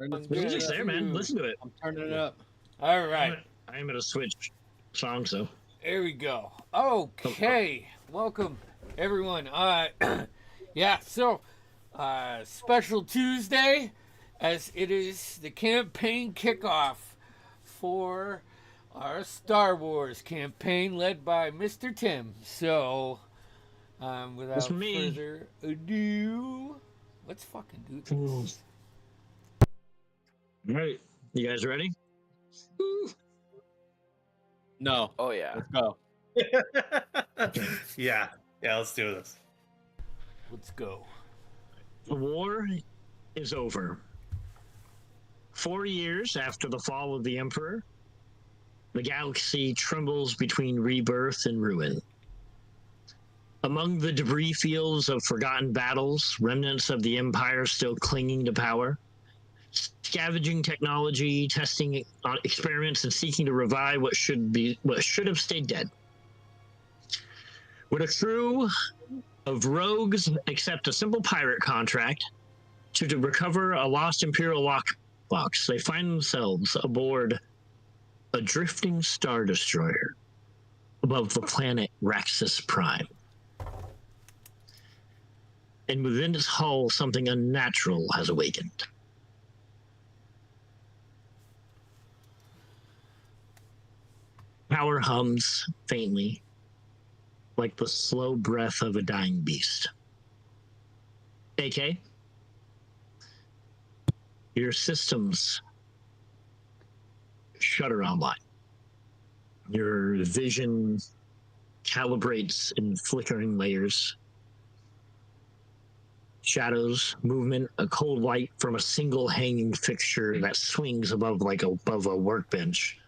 I'm Music's good. there, man. Listen to it. I'm turning it up. All right. I am at a Switch song, so. There we go. Oh, Okay. Welcome, everyone. Yeah, so, special Tuesday, as it is the campaign kickoff for our Star Wars campaign led by Mr. Tim. So, that's without me. further ado, let's fucking do this. All right. You guys ready? Woo. No. Oh yeah. Let's go. Yeah, let's do this. Let's go. The war is over. 4 years after the fall of the Emperor, the galaxy trembles between rebirth and ruin. Among the debris fields of forgotten battles, remnants of the Empire still clinging to power, scavenging technology, testing experiments, and seeking to revive what should have stayed dead. Would a crew of rogues accept a simple pirate contract to recover a lost Imperial lockbox, they find themselves aboard a drifting star destroyer above the planet Raxus Prime. And within its hull, something unnatural has awakened. Power hums faintly, like the slow breath of a dying beast. AK, your systems shutter online. Your vision calibrates in flickering layers. Shadows, movement, a cold light from a single hanging fixture that swings above a workbench,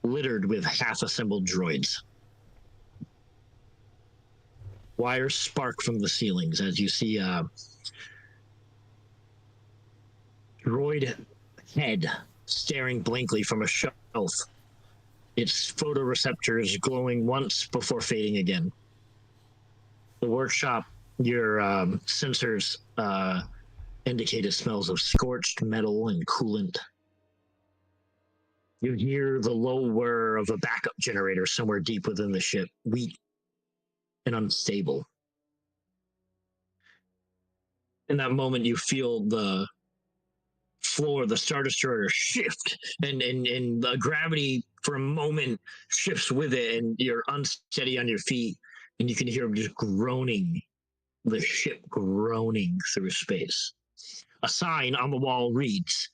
littered with half-assembled droids. Wires spark from the ceilings as you see a droid head staring blankly from a shelf, its photoreceptors glowing once before fading again. The workshop, your sensors indicated smells of scorched metal and coolant. You hear the low whir of a backup generator somewhere deep within the ship, weak and unstable. In that moment, you feel the floor of the Star Destroyer shift, and the gravity for a moment shifts with it, and you're unsteady on your feet, and you can hear just groaning, the ship groaning through space. A sign on the wall reads,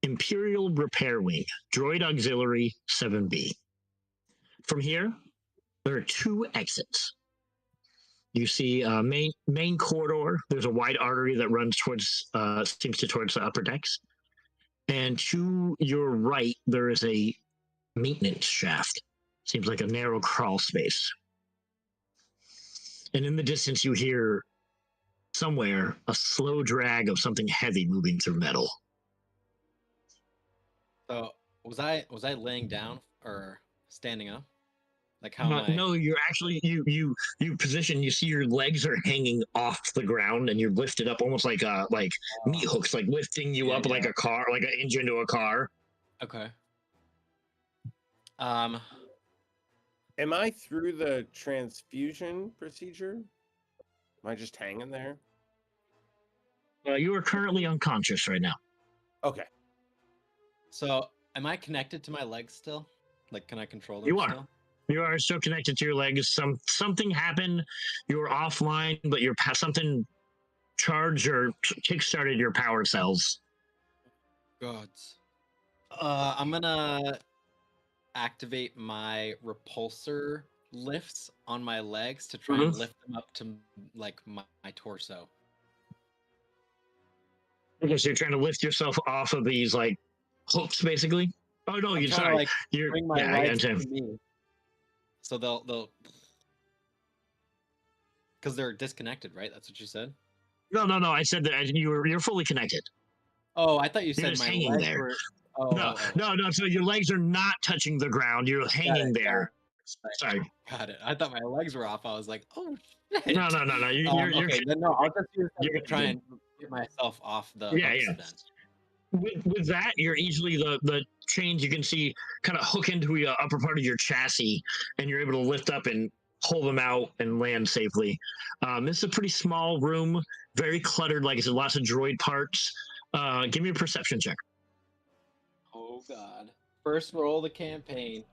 Imperial Repair Wing, Droid Auxiliary 7B. From here, there are 2 exits. You see a main corridor. There's a wide artery that runs towards the upper decks. And to your right, there is a maintenance shaft. Seems like a narrow crawl space. And in the distance, you hear somewhere a slow drag of something heavy moving through metal. So was I laying down or standing up? Like how am I? No, you're actually you position. You see your legs are hanging off the ground, and you're lifted up almost like meat hooks, like lifting you up like a car, like an engine to a car. Okay. Am I through the transfusion procedure? Am I just hanging there? You are currently unconscious right now. Okay. So am I connected to my legs still? Like, can I control them? You are. Still? You are still connected to your legs. Something happened. You were offline, but something charged or kickstarted your power cells. Gods. I'm gonna activate my repulsor lifts on my legs to try and lift them up to like my torso. Okay, so you're trying to lift yourself off of these like hooks, basically. Oh no, you're sorry. Like, you're bring my I legs to understand. me. So they'll because they're disconnected, right? That's what you said. No. I said that you're fully connected. Oh, I thought you You're said just my hanging legs there. were. No. So your legs are not touching the ground. You're hanging there. Sorry. Got it. I thought my legs were off. I was like, oh shit. No. You're okay, then no. I'll just use them you're to try and get myself off the Yeah, hooks yeah. then. with that, you're easily the chains you can see kind of hook into the upper part of your chassis, and you're able to lift up and pull them out and land safely. This is a pretty small room, very cluttered. Like I said, lots of droid parts. Give me a perception check. Oh God! First roll of the campaign.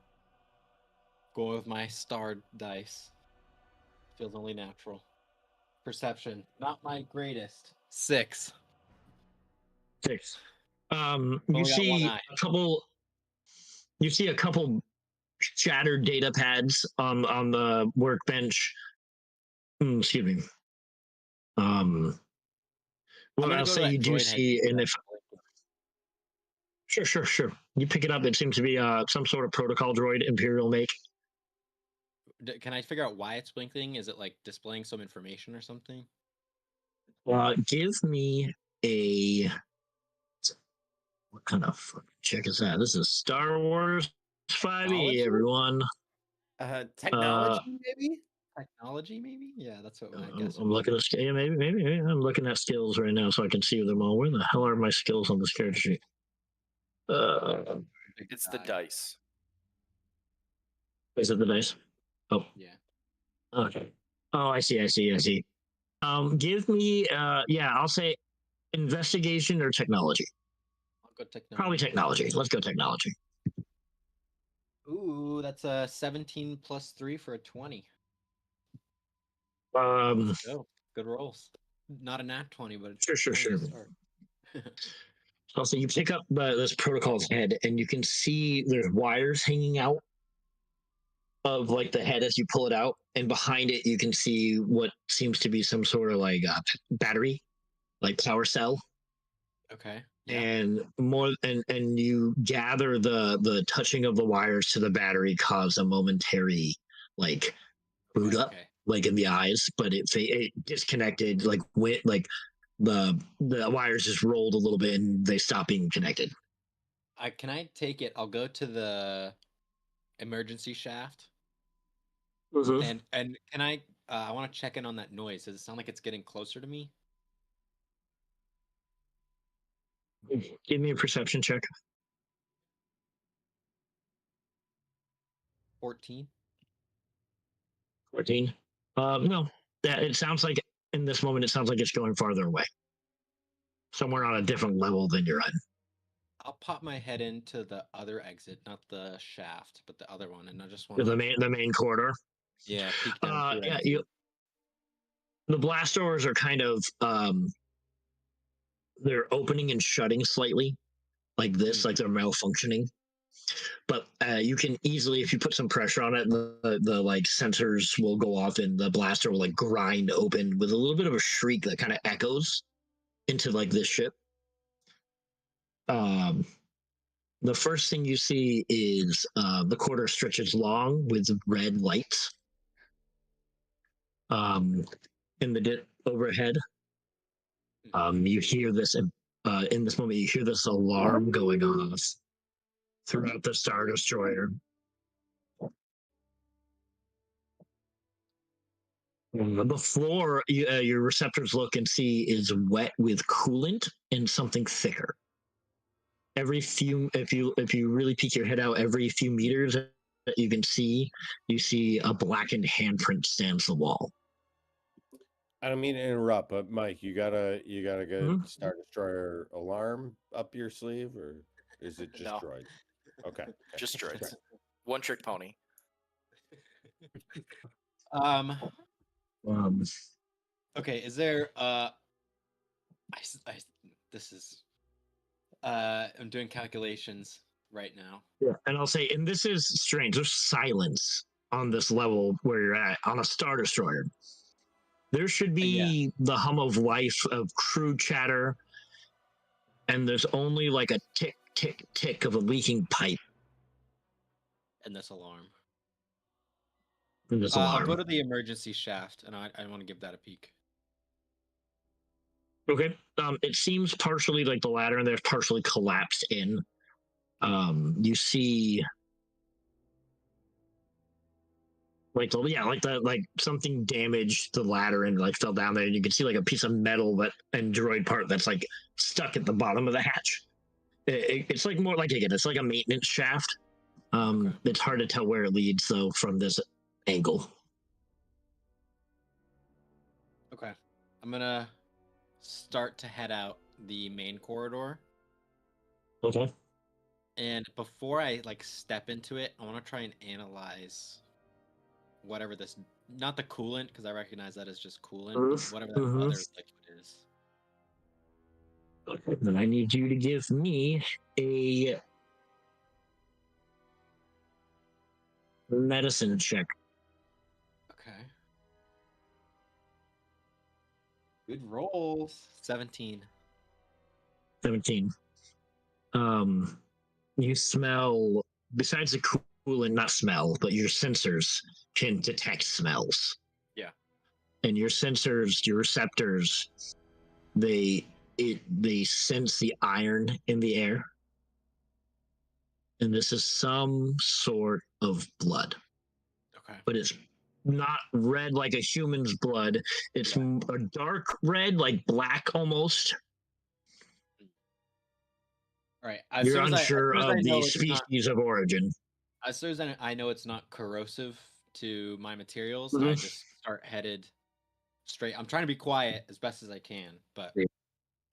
Go with my starred dice. Feels only natural. Perception, not my greatest. 6. 6. You Only got one see eye. a couple. You see a couple shattered data pads on the workbench. Excuse me. I'm Well, gonna I'll go to say that you do droid head. see, and if sure, you pick it up. It seems to be some sort of protocol droid, Imperial make. Can I figure out why it's blinking? Is it like displaying some information or something? Give me a. What kind of check is that? This is Star Wars 5e, Technology? everyone. Technology, maybe? Technology, maybe? Yeah, that's what I guess. I'm looking at yeah, maybe. I'm looking at skills right now so I can see them all. Where the hell are my skills on this character sheet? It's the dice. Is it the dice? Oh, Yeah. okay. Oh, I see. Give me I'll say investigation or technology. I'll go technology. Probably technology. Let's go technology. Ooh, that's a 17 plus 3 for a 20. Um, Oh, good rolls. Not a nat 20, but it's Sure. 20 to start. Also, you pick up this protocol's head, and you can see there's wires hanging out of like the head as you pull it out, and behind it you can see what seems to be some sort of like battery, like power cell. Okay. Yeah. And and you gather the touching of the wires to the battery caused a momentary like boot up, like in the eyes, but it disconnected, like went like the wires just rolled a little bit and they stopped being connected. Can I take it? I'll go to the emergency shaft. Mm-hmm. And can I want to check in on that noise. Does it sound like it's getting closer to me? Give me a perception check. 14. 14. No. It sounds like in this moment it sounds like it's going farther away. Somewhere on a different level than you're at. I'll pop my head into the other exit, not the shaft, but the other one, and I just want the main corridor. Yeah, peek down through the blast doors are kind of they're opening and shutting slightly, like this, like they're malfunctioning. But you can easily, if you put some pressure on it, the like sensors will go off and the blaster will like grind open with a little bit of a shriek that kind of echoes into like this ship. The first thing you see is the corridor stretches long with red lights. In the overhead, you hear this in this moment. You hear this alarm going off throughout the Star Destroyer. The floor, your receptors look and see is wet with coolant and something thicker. If you really peek your head out, every few meters that you see a blackened handprint stands the wall. I don't mean to interrupt, but Mike, you got a good Star Destroyer alarm up your sleeve, or is it just droids? Okay. Just droids. One trick pony. Okay, is there this is I'm doing calculations right now. Yeah, and I'll say, and this is strange. There's silence on this level where you're at on a Star Destroyer. There should be the hum of life of crew chatter, and there's only like a tick, tick, tick of a leaking pipe. And this alarm. Alarm. I'll go to the emergency shaft, and I want to give that a peek. Okay. It seems partially like the ladder in there's partially collapsed in. You see like something damaged the ladder and like fell down there, and you can see like a piece of metal and droid part that's like stuck at the bottom of the hatch. It's like more like, again, it's like a maintenance shaft. Okay. It's hard to tell where it leads though from this angle. Okay. I'm gonna start to head out the main corridor. Okay. And before I like step into it, I want to try and analyze whatever this, not the coolant, because I recognize that as just coolant, but whatever that other liquid is. Okay. Then I need you to give me a medicine check. Okay. Good rolls. 17. 17. You smell, besides the coolant, not smell, but your sensors can detect smells. Yeah. And your sensors, your receptors, they sense the iron in the air. And this is some sort of blood. Okay. But it's not red like a human's blood. It's a dark red, like black almost. All right. You're unsure of the species of origin. As soon as I know it's not corrosive to my materials, I just start headed straight. I'm trying to be quiet as best as I can, but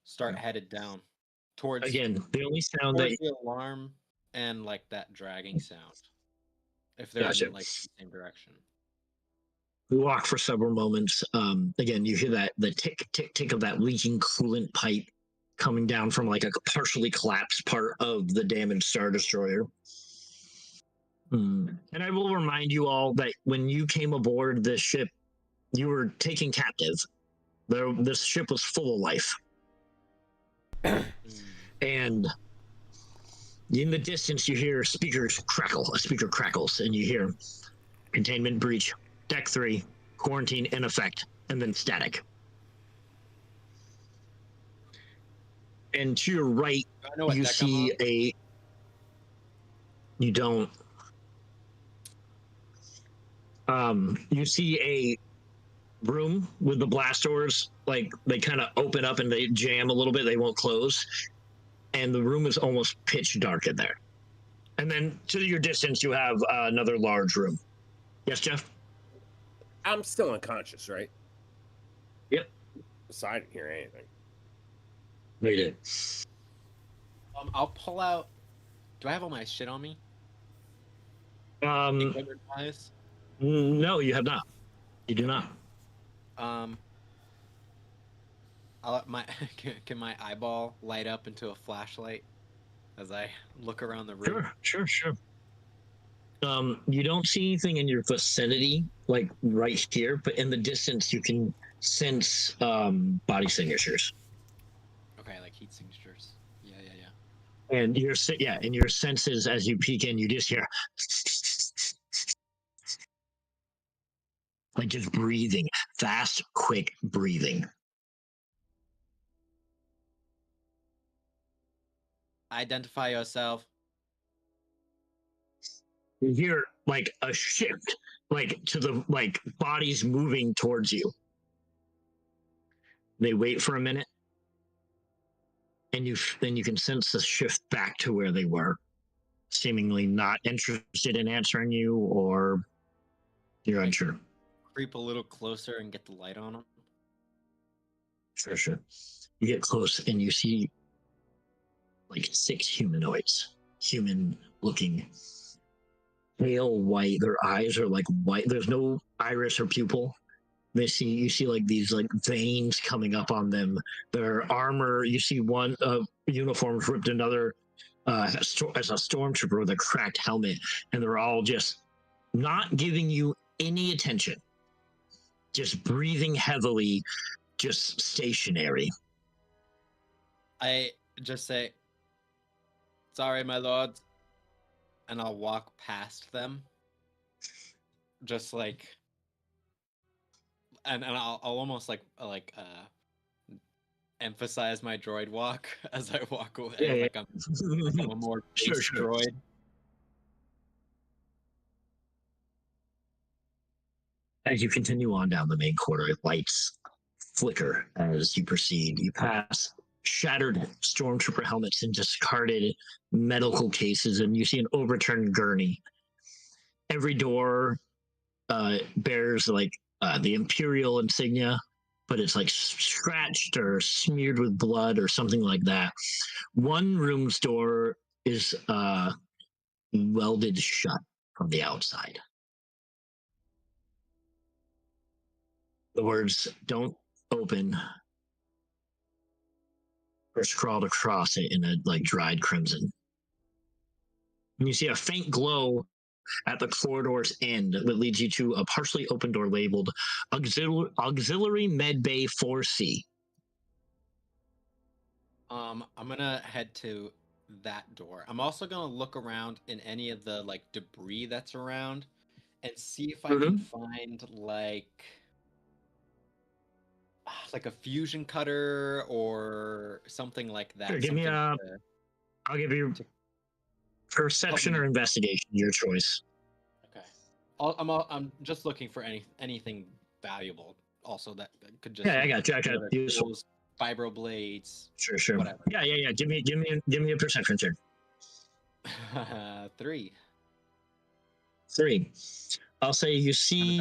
start headed down towards. Again, the only sound that the alarm and like that dragging sound. If they're in like the same direction. We walk for several moments. Again, you hear that the tick, tick, tick of that leaking coolant pipe coming down from like a partially collapsed part of the damaged Star Destroyer. And I will remind you all that when you came aboard this ship, you were taken captive. This ship was full of life. And in the distance, you hear speakers crackle. A speaker crackles, and you hear containment breach, deck 3, quarantine in effect, and then static. And to your right, you see a... You don't. You see a room with the blast doors, like they kind of open up and they jam a little bit, they won't close. And the room is almost pitch dark in there. And then to your distance, you have another large room. Yes, Jeff? I'm still unconscious, right? Yep. So I didn't hear anything. They did. I'll pull out. Do I have all my shit on me? Equipment-wise? No, you have not. You do not. I'll let my can my eyeball light up into a flashlight as I look around the room? Sure. You don't see anything in your vicinity, like right here, but in the distance you can sense body signatures. Okay, like heat signatures. Yeah. And your senses as you peek in, you just hear like just breathing, fast, quick breathing. Identify yourself. You hear like a shift, like to the like bodies moving towards you. They wait for a minute, and then you can sense the shift back to where they were, seemingly not interested in answering you, or you're unsure. Creep a little closer and get the light on them. Sure. You get close and you see like 6 humanoids, human-looking, pale white. Their eyes are like white. There's no iris or pupil. You see like these like veins coming up on them. Their armor, you see one uniforms ripped, another as a stormtrooper with a cracked helmet, and they're all just not giving you any attention, just breathing heavily, just stationary. I just say, "Sorry, my lord," and I'll walk past them, just like, and I'll almost like emphasize my droid walk as I walk away. Yeah. Like I'm a more base droid. As you continue on down the main corridor, lights flicker as you proceed. You pass shattered stormtrooper helmets and discarded medical cases, and you see an overturned gurney. Every door bears like the Imperial insignia, but it's like scratched or smeared with blood or something like that. One room's door is welded shut from the outside. The words "Don't open" are scrawled across it in a like dried crimson. And you see a faint glow at the corridor's end that leads you to a partially open door labeled Auxiliary Med Bay 4C. I'm gonna head to that door. I'm also gonna look around in any of the like debris that's around and see if I can find like a fusion cutter or something like that. Sure, give me a. I'll give you perception or investigation, your choice. Okay. I'm just looking for anything valuable. Also, that could just. Yeah, I got you. Useful. Vibro blades. Sure. Whatever. Yeah. Give me a perception check. 3. 3. I'll say you see.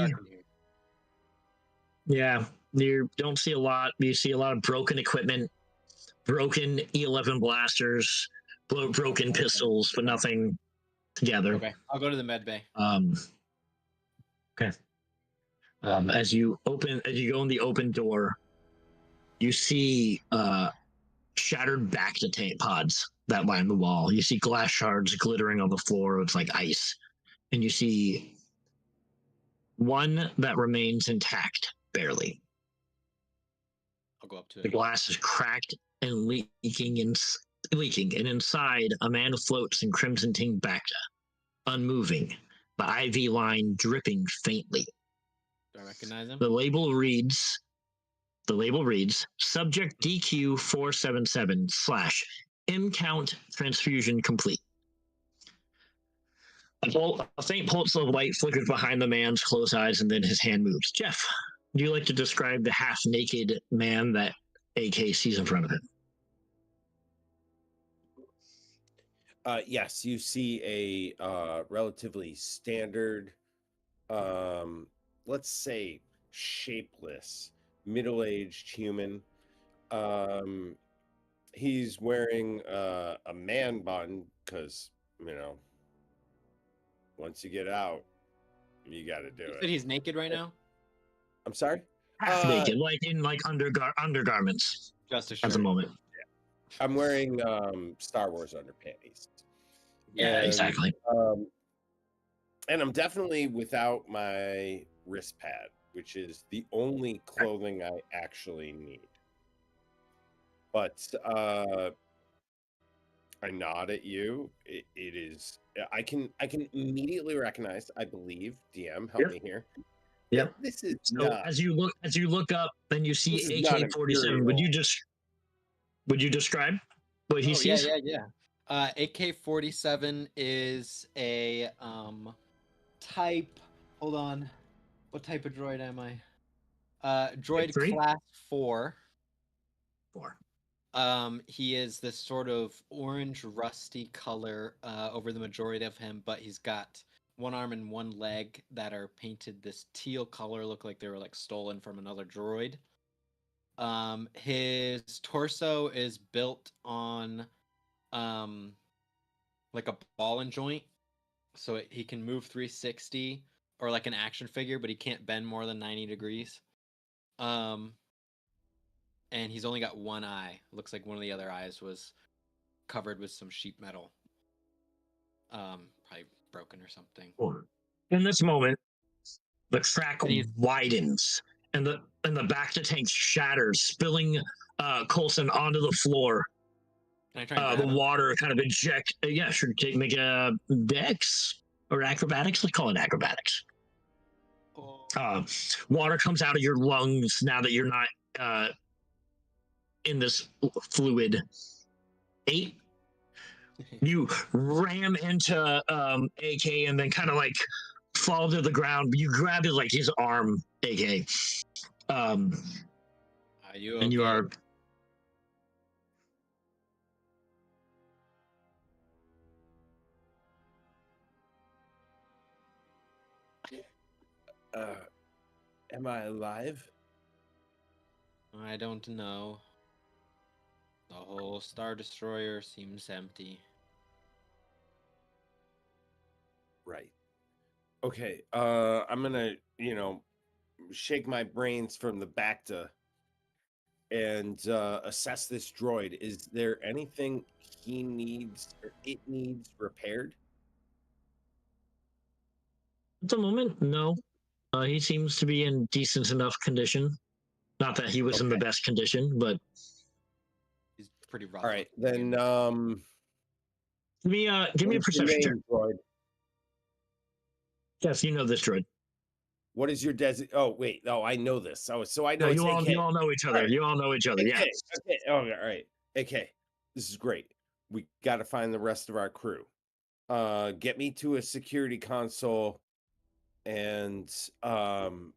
Yeah, you don't see a lot. You see a lot of broken equipment, broken E11 blasters, broken pistols, but nothing together. Okay, I'll go to the med bay. Okay. As you go in the open door, you see shattered back-to-tank pods that line the wall. You see glass shards glittering on the floor. It's like ice. And you see one that remains intact, barely. I'll go up to it. The glass is cracked and leaking, and inside a man floats in crimson tinged Bacta, unmoving, the IV line dripping faintly. Do I recognize him? The label reads, Subject DQ 477 / M-count transfusion complete. A faint pulse of light flickers behind the man's closed eyes, and then his hand moves. Jeff, would you like to describe the half-naked man that AK sees in front of him? Yes, you see a relatively standard, let's say shapeless, middle-aged human. He's wearing a man bun because, once you get out, you got to do it. You said he's naked right now? I'm sorry? Half naked, like in undergarments. Just a shirt. At the moment. Yeah. I'm wearing Star Wars underpanties. Yeah, exactly. And I'm definitely without my wrist pad, which is the only clothing I actually need. But I nod at you. It is. I can immediately recognize. I believe DM. Help me here. Yeah. This is so not. As you look up, and you see AK-47. Would you describe what he sees? Yeah. AK-47 is a type. Hold on. What type of droid am I? Droid class 4. 4. He is this sort of orange rusty color over the majority of him, but he's got one arm and one leg that are painted this teal color, look like they were like stolen from another droid. His torso is built on like a ball and joint, so he can move 360 or like an action figure, but he can't bend more than 90 degrees. And he's only got one eye. Looks like one of the other eyes was covered with some sheet metal. Probably broken or something. In this moment, the track widens and the back to tank shatters, spilling Coulson onto the floor. Can I try and the water kind of eject. Yeah, sure. Make a dex or acrobatics. Let's call it acrobatics. Water comes out of your lungs now that you're not in this fluid. 8. You ram into AK and then kind of like fall to the ground. You grab his arm, AK. Are you okay? And you are. Am I alive? I don't know. The whole Star Destroyer seems empty. Right. Okay. I'm gonna, shake my brains from the Bacta and assess this droid. Is there anything he needs or it needs repaired? At the moment, no. He seems to be in decent enough condition. Not that he was in the Okay. best condition, but He's pretty rough. All right, looking. then. give me a What is your perception check. name, droid? Yes, you know this droid. What is your Oh, wait. Oh, I know this. Oh, so I know No, it's AK. you all know each other. Right. You all know each other. AK. Yeah. Okay. Oh, all right. AK. This is great. We got to find the rest of our crew. Get me to a security console, and then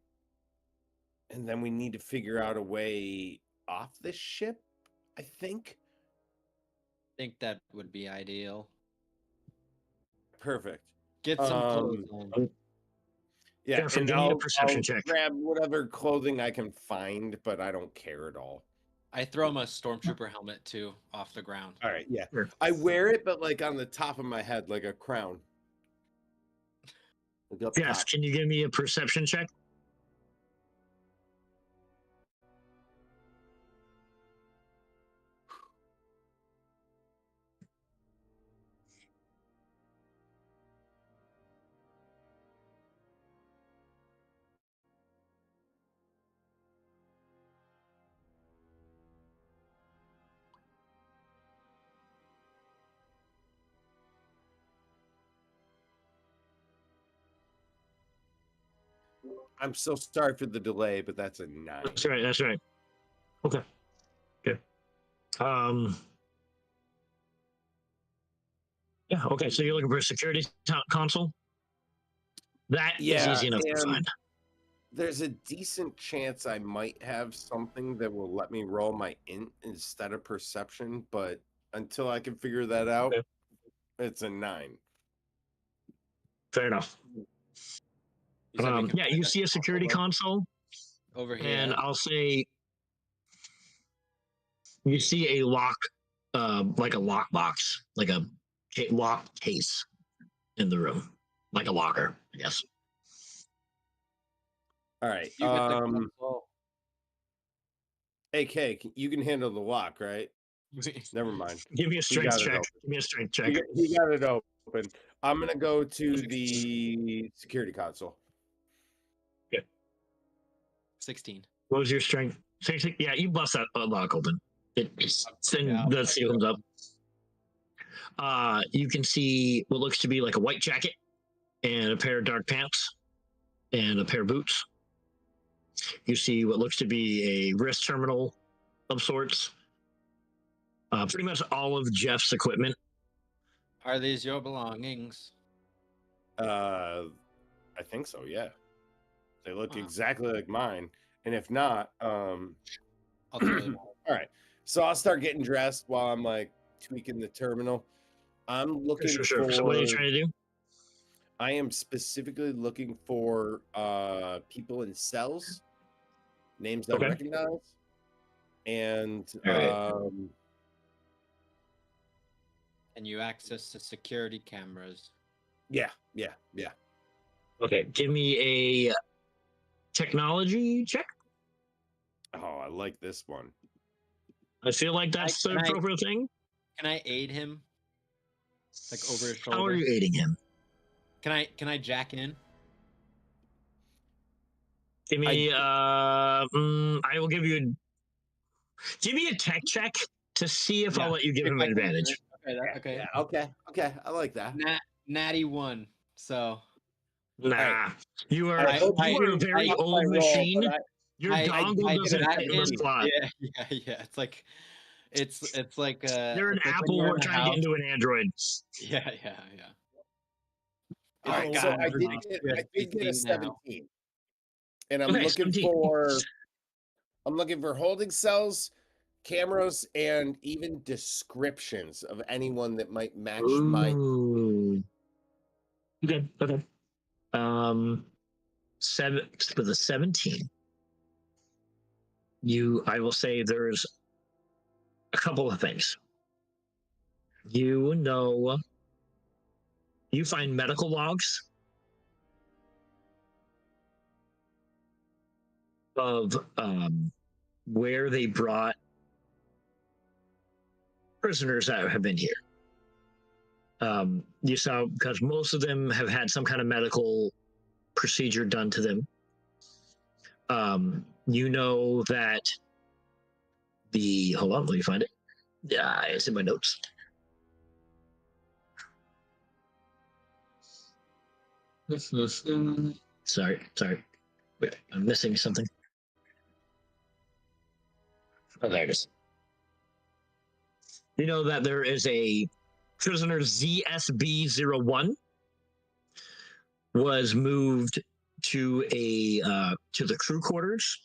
we need to figure out a way off this ship. I think. I think that would be ideal. Perfect. Get some clothes on. Yeah, Jennifer, and give me a I'll perception check. grab whatever clothing I can find, but I don't care at all. I throw him a stormtrooper helmet too off the ground. All right, yeah. Sure. I wear it, but like on the top of my head, like a crown. Like up Yes. top. Can you give me a perception check? I'm so sorry for the delay, but that's a 9. That's right. That's right. Okay. Good. Yeah. Okay. So you're looking for a security console. That is Yeah, easy enough to and find. there's a decent chance I might have something that will let me roll my int instead of perception, but until I can figure that out, Okay. it's a 9. Fair enough. You said we can Yeah, find you that see a security console, over here. and I'll say you see a lock, like a lock box, like a lock case in the room, like a locker, I guess. All right. You get the console. AK, you can handle the lock, right? Never mind. Give me a strength got it check. open. Give me a strength check. He got it open. I'm gonna go to the security console. 16. What was your strength? 16? Yeah, you bust that lock open. Then the seal comes up. You can see what looks to be like a white jacket and a pair of dark pants and a pair of boots. You see what looks to be a wrist terminal of sorts. Pretty much all of Jeff's equipment. Are these your belongings? I think so, yeah. They look Wow. exactly like mine. And if not, I'll throw them all right. So I'll start getting dressed while I'm like tweaking the terminal. I'm looking Sure. for. So what are you trying to do? I am specifically looking for people in cells, names I Okay. recognize, and and you access the security cameras. yeah. Okay, give me a technology check. Oh, I like this one. I feel like that's the appropriate thing. Can I aid him? Like over his shoulder? How are you aiding him? Can I jack in? Give me I will give you a tech check to see if I'll let you give him an advantage. Okay. Yeah, okay. I like that. Natty 1. So Nah, right. you are a very old machine. Your dongle doesn't fit in the slot. Yeah. It's like you're an Apple trying to get into an Android. Yeah. All right, so I did get a 17, and I'm looking for holding cells, cameras, and even descriptions of anyone that might match my. Okay. with a 17. I will say there's a couple of things. You find medical logs of where they brought prisoners that have been here. You saw, because most of them have had some kind of medical procedure done to them. You know that hold on, let me find it. Yeah, it's in my notes. Sorry. Wait, I'm missing something. Oh, there it is. You know that there is a prisoner ZSB-01 was moved to the crew quarters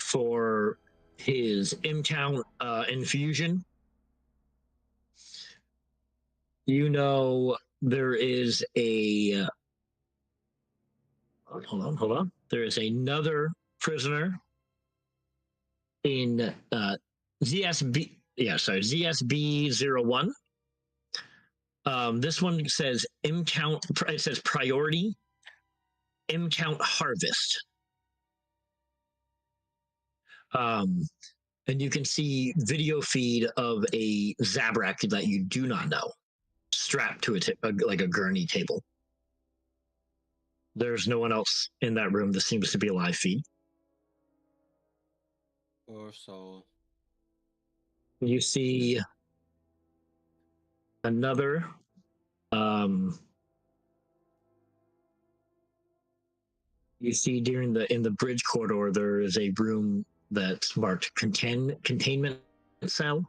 for his M-count infusion. You know there is a hold on. There is another prisoner in ZSB-01. This one says M-count. It says priority M-count harvest. And you can see video feed of a Zabrak that you do not know, strapped to like a gurney table. There's no one else in that room. This seems to be a live feed. Or so. You see another you see in the bridge corridor there is a room that's marked containment cell,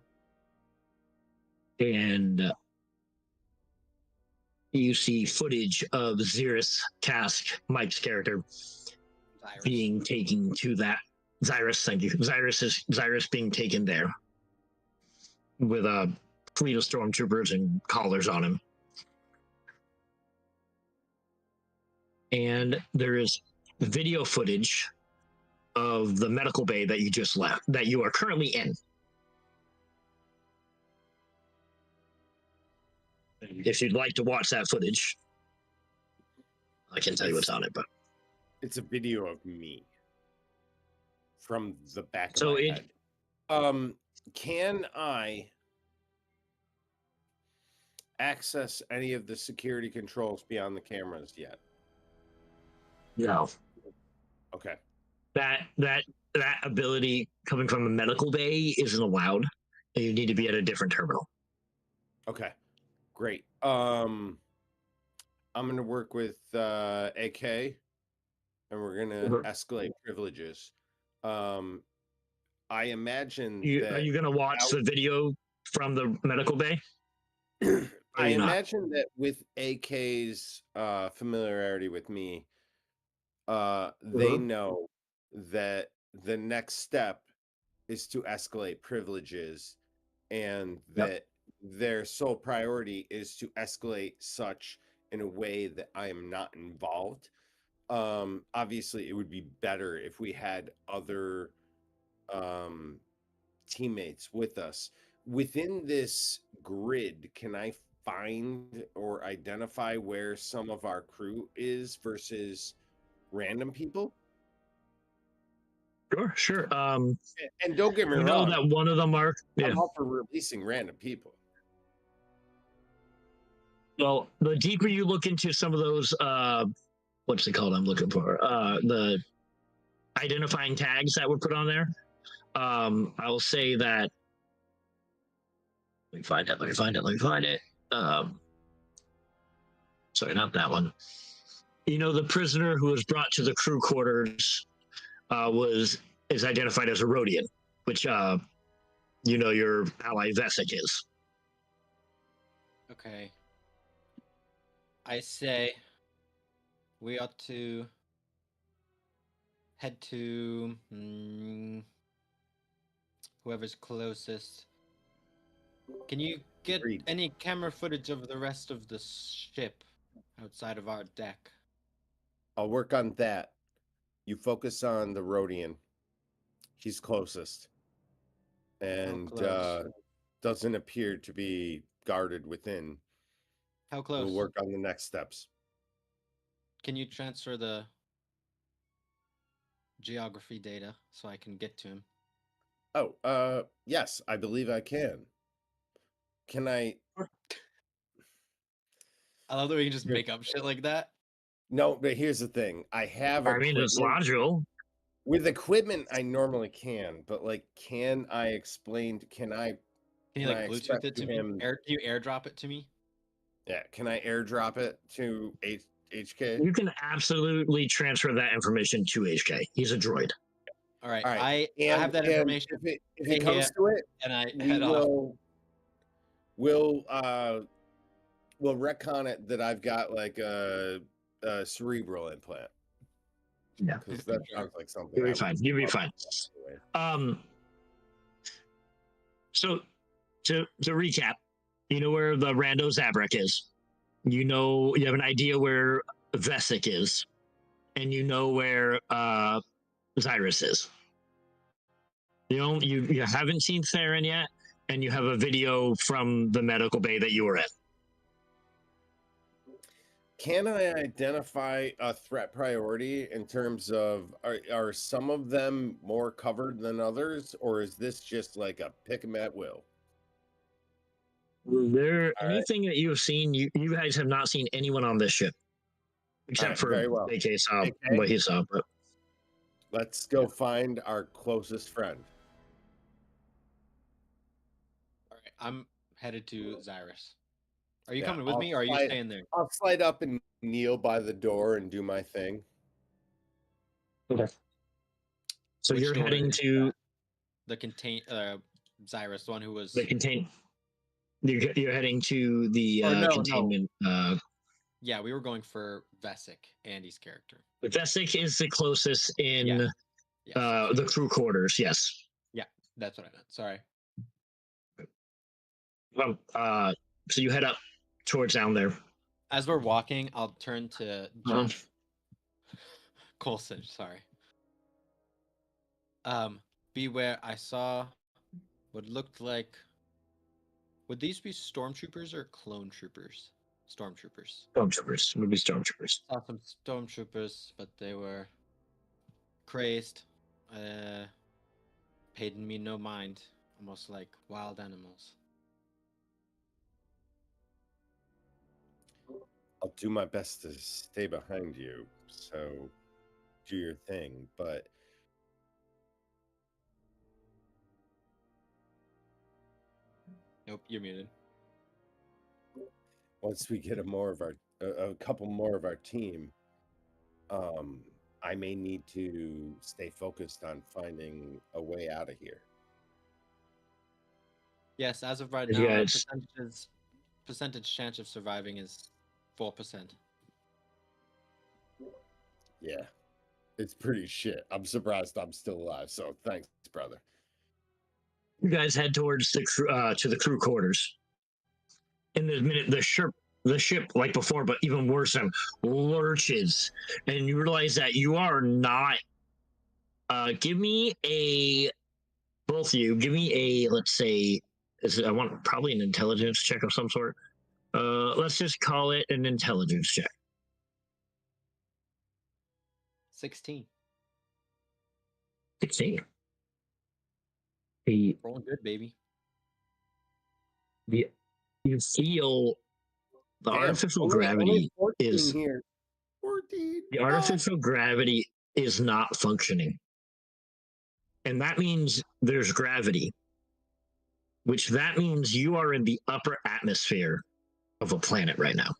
and you see footage of Xyrus Cask, Mike's character, being taken to that. Xyrus, thank you. Xyrus being taken there with a fleet of stormtroopers and collars on him. And there is video footage of the medical bay that you just left, that you are currently in. If you'd like to watch that footage, I can tell you what's on it, but it's a video of me from the back of so my head. Can I access any of the security controls beyond the cameras yet? No. Okay. That ability coming from a medical bay isn't allowed. You need to be at a different terminal. Okay. Great. I'm gonna work with AK, and we're gonna escalate privileges. I imagine are you gonna watch the video from the medical bay? I imagine that with AK's familiarity with me, they know that the next step is to escalate privileges, and that their sole priority is to escalate such in a way that I am not involved. Obviously, it would be better if we had other teammates with us. Within this grid, can I find or identify where some of our crew is versus random people? Sure. And don't get me wrong. You know that one of them are. Yeah. I'm all for releasing random people. Well, the deeper you look into some of those, what's it called? I'm looking for the identifying tags that were put on there. I will say that. Let me find it. Sorry, not that one. You know, the prisoner who was brought to the crew quarters is identified as a Rhodian, which you know your ally Vesic is. Okay. I say we ought to head to whoever's closest. Can you get any camera footage of the rest of the ship? outside of our deck. I'll work on that. You focus on the Rhodian. He's closest. And close? doesn't appear to be guarded within. How close? We'll work on the next steps. Can you transfer the geography data so I can get to him? Oh, yes, I believe I can. Can I? I love that we can just make up shit like that. No, but here's the thing. I have I mean, it's equipment. logical. With equipment, I normally can, but like, can I explain? Can I Can you Can I like Bluetooth express it to to me? him- Can you airdrop it to me? Yeah, can I airdrop it to HK? You can absolutely transfer that information to HK. He's a droid. All right, All right. I have that And information, If it Hey, comes to it, and I we head off. we'll retcon it that I've got like a cerebral implant. Yeah. Because that sounds like something. You'll I be would fine. You'll be fine. anyway. So to recap, you know where the rando Zabrak is. You know, you have an idea where Vesic is, and you know where Xyrus is. You haven't seen Theron yet, and you have a video from the medical bay that you were in. Can I identify a threat priority in terms of are some of them more covered than others, or is this just like a pick 'em at will? There All right. anything that you have seen? You guys have not seen anyone on this ship, except right, for very well. AK saw AK? what he saw. But Let's go find our closest friend. All right, I'm headed to Xyrus. Are you Yeah, coming with I'll me, or are you slide- staying there? I'll slide up and kneel by the door and do my thing. okay. So Which you're door heading is to the Xyrus, the one who was. the contain. You're heading to the no. containment. Yeah, we were going for Vesic, Andy's character. Vesic is the closest in Yes. the crew quarters. Yes. That's what I meant. Sorry. Well, so you head up towards down there. As we're walking, I'll turn to Jeff Coulson. Sorry. Beware! I saw what looked like. Would these be stormtroopers or clone troopers? Stormtroopers. Stormtroopers. Would be stormtroopers. Saw some stormtroopers, but they were crazed. Paid me no mind, almost like wild animals. I'll do my best to stay behind you, so do your thing. But Nope, you're muted. once we get a couple more of our team, I may need to stay focused on finding a way out of here. Yes, as of right Did now, you our guys- percentage chance of surviving is 4%. Yeah, it's pretty shit. I'm surprised I'm still alive. So thanks, brother. You guys head towards the crew quarters. In the minute, the ship, like before, but even worse, lurches, and you realize that you are not. Give me both of you. Give me a, let's say, I want probably an intelligence check of some sort. Let's just call it an intelligence check. 16. 16. Rolling good, baby. You feel the Damn, artificial only gravity 14 is here. 14. the artificial gravity is not functioning. And that means there's gravity, which that means you are in the upper atmosphere of a planet right now.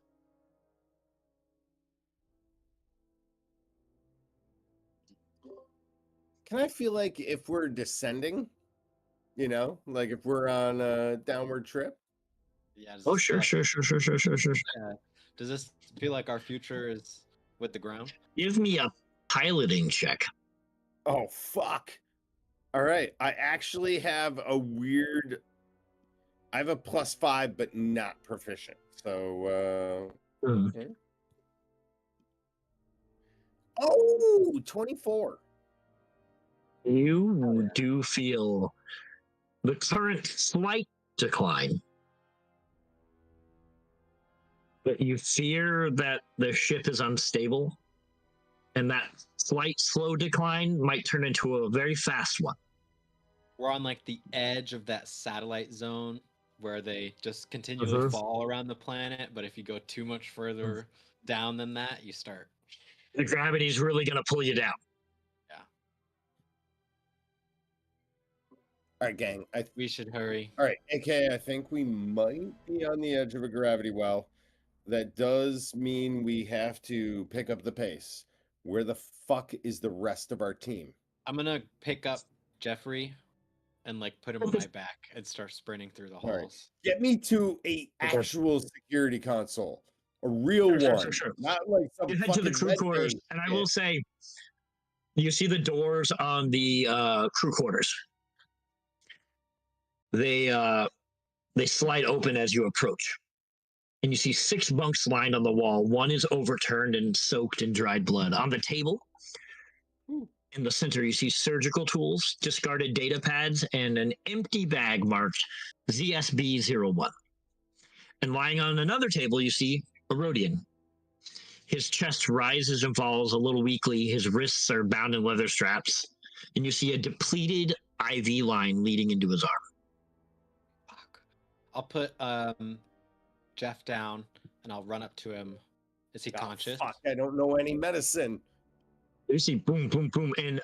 Can I feel like if we're descending, like if we're on a downward trip? Yeah. Oh, sure. Does this feel like our future is with the ground? Give me a piloting check. Oh, fuck. All right. I actually have I have a +5, but not proficient. So, Hmm. okay. Oh, 24. You do feel the current slight decline, but you fear that the ship is unstable, and that slight slow decline might turn into a very fast one. We're on like the edge of that satellite zone where they just continually fall around the planet, but if you go too much further down than that, you start. The gravity's really going to pull you down. Yeah. All right, gang. We should hurry. All right, AK, I think we might be on the edge of a gravity well. That does mean we have to pick up the pace. Where the fuck is the rest of our team? I'm gonna pick up Jeffrey and like put him on my back and start sprinting through the halls. Right. Get me to a actual security console, a real one, not like some. You head to the crew quarters, and I will say, you see the doors on the crew quarters. They slide open as you approach, and you see 6 bunks lined on the wall. One is overturned and soaked in dried blood. On the table, in the center, you see surgical tools, discarded data pads, and an empty bag marked ZSB-01. And lying on another table, you see a Rhodian. His chest rises and falls a little weakly. His wrists are bound in leather straps. And you see a depleted IV line leading into his arm. Fuck. I'll put Jeff down and I'll run up to him. Is he conscious? Fuck, I don't know any medicine. You see boom, boom, boom, and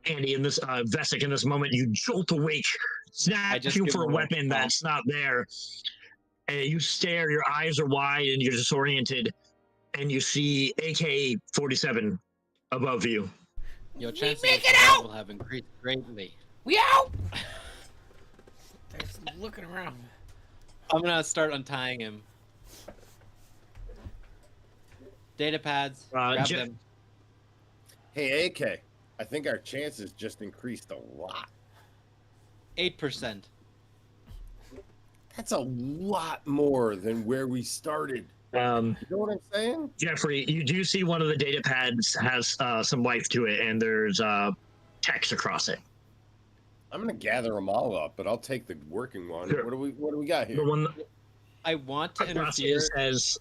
Andy in this Vesic in this moment, you jolt awake, snatching for a weapon that's not there. And you stare, your eyes are wide and you're disoriented, and you see AK-47 above you. Your chances of survival have increased greatly. We out! There's looking around. I'm gonna start untying him. Data pads, grab them. Hey, AK, I think our chances just increased a lot. 8%. That's a lot more than where we started. You know what I'm saying? Jeffrey, you do see one of the data pads has some life to it, and there's text across it. I'm gonna gather them all up, but I'll take the working one. Sure. What do we got here? The one I want to interfere. Says,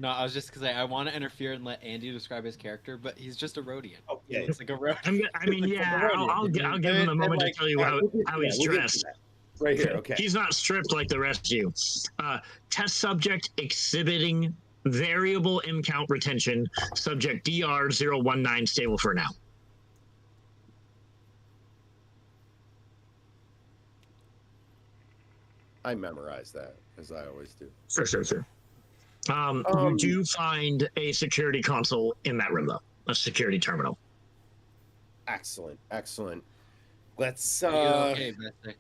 No, I was just gonna say I want to interfere and let Andy describe his character, but he's just a Rhodian. Oh, yeah, It's like a Rhodian. I mean, yeah, I'll give him a moment to tell you how he's dressed. Right here, okay. He's not stripped like the rest of you. Test subject exhibiting variable M count retention. Subject DR019 stable for now. I memorized that, as I always do. Sure. You do find a security console in that room, though. A security terminal. Excellent. Let's Okay, Vesic.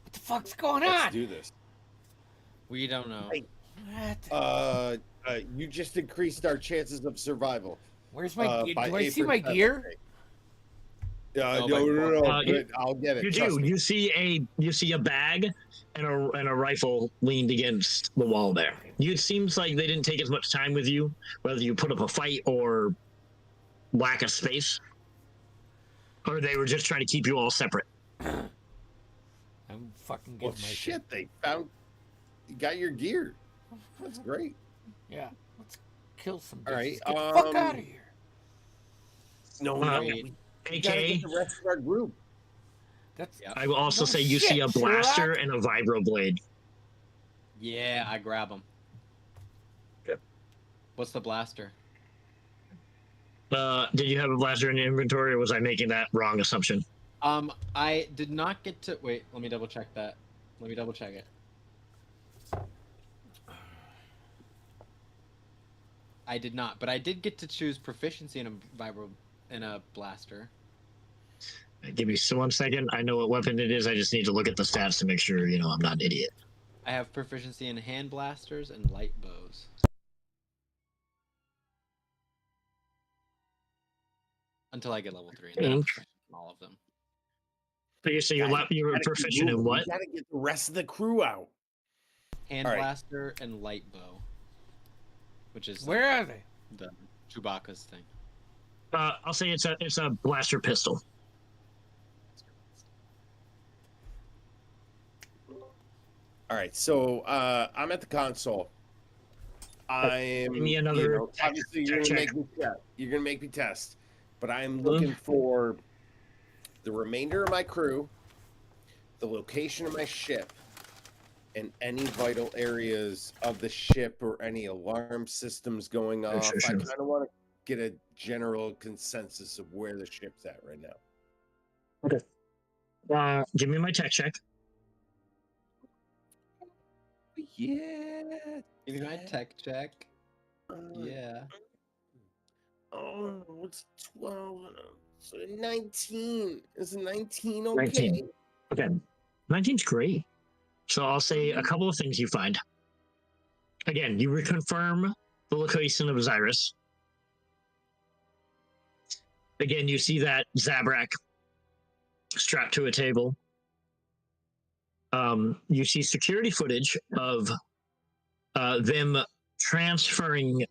What the fuck's going on? Let's do this. We don't know. Hey, you just increased our chances of survival. Where's my gear? Do I see 8%. my gear? No. I'll get it. You do. You see a bag and a rifle leaned against the wall there. It seems like they didn't take as much time with you, whether you put up a fight or lack of space, or they were just trying to keep you all separate. I'm fucking getting my shit. They found. You got your gear. That's great. Yeah. Let's kill some. All right. Get the fuck out of here. No. AK, the rest of our group. I will also say you see a blaster and a vibro blade. Yeah, I grab them. Okay. What's the blaster? Did you have a blaster in your inventory, or was I making that wrong assumption? I did not get to... Wait, let me double check that. Let me double check it. I did not, but I did get to choose proficiency in a blaster. Give me 1 second. I know what weapon it is. I just need to look at the stats to make sure, I'm not an idiot. I have proficiency in hand blasters and light bows. Until I get level 3. And then I'm proficient in all of them. So you say you're proficient in what? You gotta get the rest of the crew out. hand All right. blaster, and light bow, which is Where are they? the Chewbacca's thing. I'll say it's a blaster pistol. All right, so I'm at the console. I'm. Give me another obviously, you're gonna check. make me test. You're gonna make me test, but I'm looking for the remainder of my crew, the location of my ship, and any vital areas of the ship or any alarm systems going off. Sure. I kind of want to get a general consensus of where the ship's at right now. Okay. Give me my tech check. Yeah. Give me my tech check. Yeah. Oh, it's 12. So 19. Is 19 okay? 19. Okay. 19's great. So I'll say a couple of things you find. Again, you reconfirm the location of Osiris. Again, you see that Zabrak strapped to a table. You see security footage of them transferring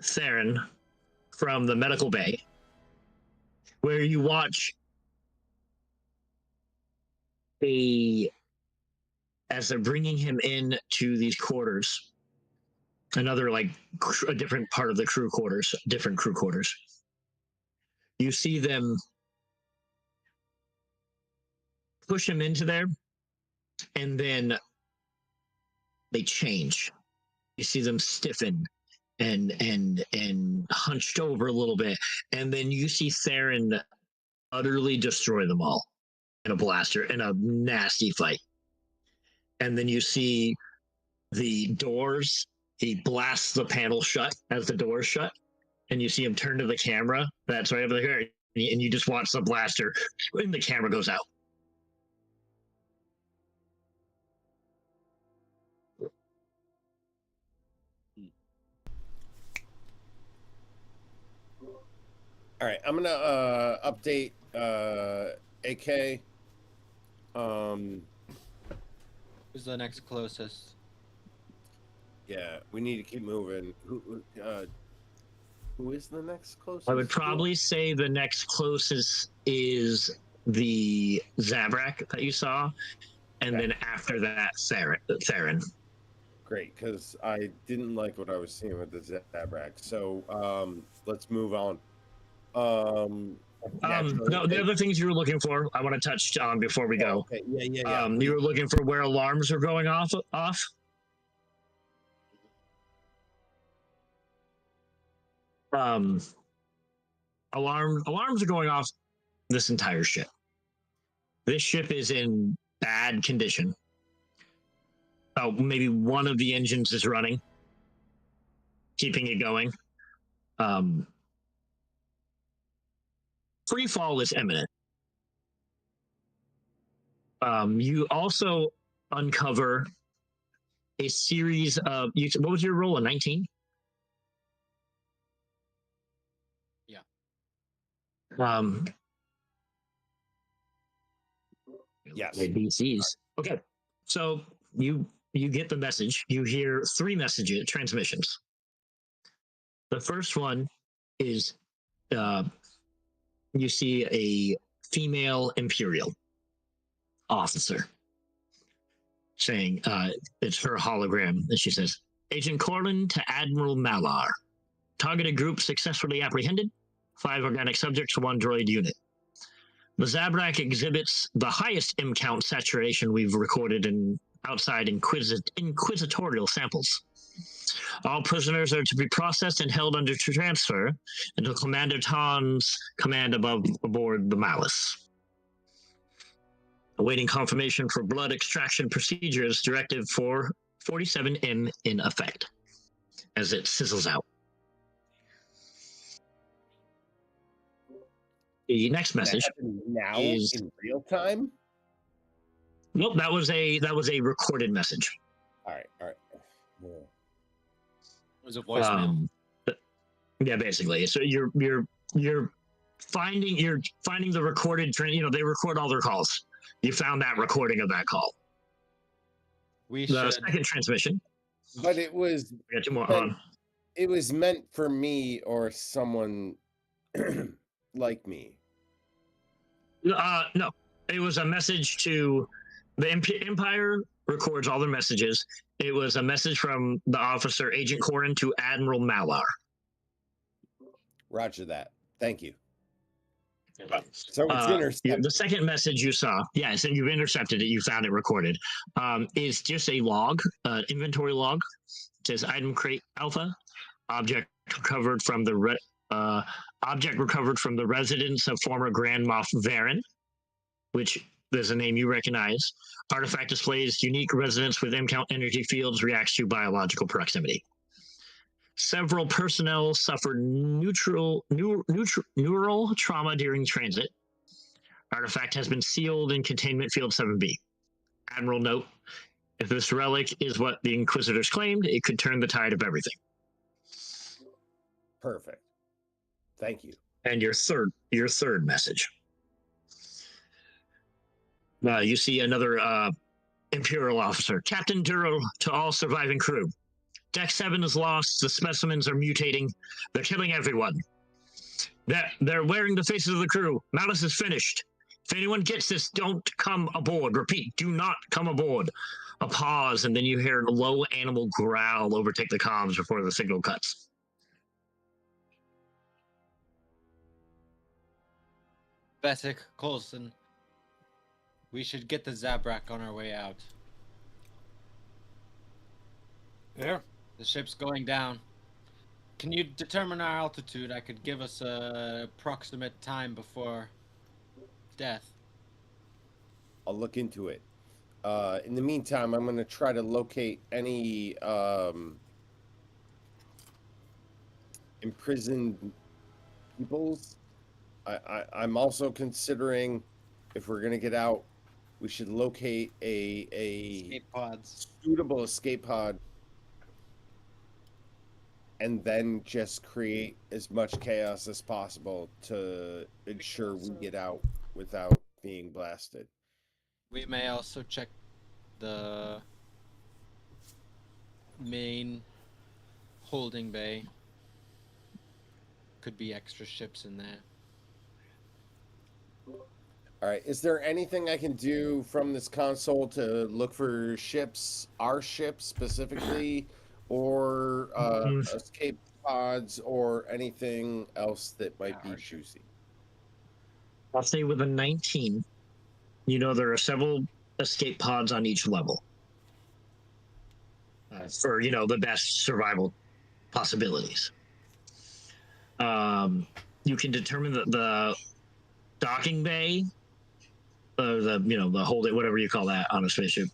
Theron from the medical bay, where you watch as they're bringing him in to these quarters, another a different part of the crew quarters, different crew quarters. You see them push him into there, and then they change. You see them stiffen and hunched over a little bit, and then you see Theron utterly destroy them all in a blaster in a nasty fight. And then you see the doors. He blasts the panel shut as the doors shut, and you see him turn to the camera that's right over there, and you just watch the blaster, and the camera goes out. All right, I'm gonna update AK. Who's the next closest? Yeah, we need to keep moving. Who is the next closest? I would probably say the next closest is the Zabrak that you saw, and then after that, Theron. Great, because I didn't like what I was seeing with the Zabrak. So let's move on. No, the other things you were looking for, I want to touch on before we go. Okay. Yeah. You were looking for where alarms are going off. Alarms are going off this entire ship. This ship is in bad condition. Oh, maybe one of the engines is running, keeping it going. Free fall is imminent. You also uncover a series of. What was your roll? A 19? Yeah. Yes. DCs. Okay. So you get the message. You hear 3 transmissions. The first one is you see a female Imperial officer saying it's her hologram, and she says, Agent Corlin to Admiral Malar. Targeted group successfully apprehended. 5 organic subjects, 1 droid unit. The Zabrak exhibits the highest M count saturation we've recorded in outside inquisitorial samples. All prisoners are to be processed and held under transfer until Commander Tan's command aboard the Malice. Awaiting confirmation for blood extraction procedures, Directive 447M in effect, as it sizzles out. The next message now is in real time. Nope, that was a recorded message. All right. Yeah. It was a voicemail. Yeah, basically. So you're finding the recorded. They record all their calls. You found that recording of that call. We The should. second transmission. But it was We got two more on. it was meant for me or someone like me. No, it was a message to the Empire. Records all their messages. It was a message from the officer Agent Corin to Admiral Malar. Roger that. Thank you. So it's intercepted. The second message you saw, yes, and you've intercepted it. You found it recorded. Is just a log, inventory log. It says item crate alpha, object recovered from the residence of former Grand Moff Varen, which there's a name you recognize. Artifact displays unique resonance with M-count energy fields, reacts to biological proximity. Several personnel suffered neural trauma during transit. Artifact has been sealed in containment field 7B. Admiral note, if this relic is what the Inquisitors claimed, it could turn the tide of everything. Perfect. Thank you. And your third message. You see another Imperial officer. Captain Durrell to all surviving crew. Deck 7 is lost. The specimens are mutating. They're killing everyone. They're wearing the faces of the crew. Malice is finished. If anyone gets this, don't come aboard. Repeat, do not come aboard. A pause, and then you hear a low animal growl overtake the comms before the signal cuts. Basic, Coulson. We should get the Zabrak on our way out. Yeah. The ship's going down. Can you determine our altitude? I could give us a approximate time before death. I'll look into it. In the meantime, I'm going to try to locate any imprisoned peoples. I'm also considering, if we're going to get out, we should locate a Escape pods. suitable escape pod and then just create as much chaos as possible to ensure we get out without being blasted. We may also check the main holding bay. Could be extra ships in there. All right. Is there anything I can do from this console to look for ships, our ships specifically, or escape pods, or anything else that might be juicy? I'll say with a 19, you know there are several escape pods on each level for, the best survival possibilities. You can determine that the docking bay, the hold it, whatever you call that on a spaceship,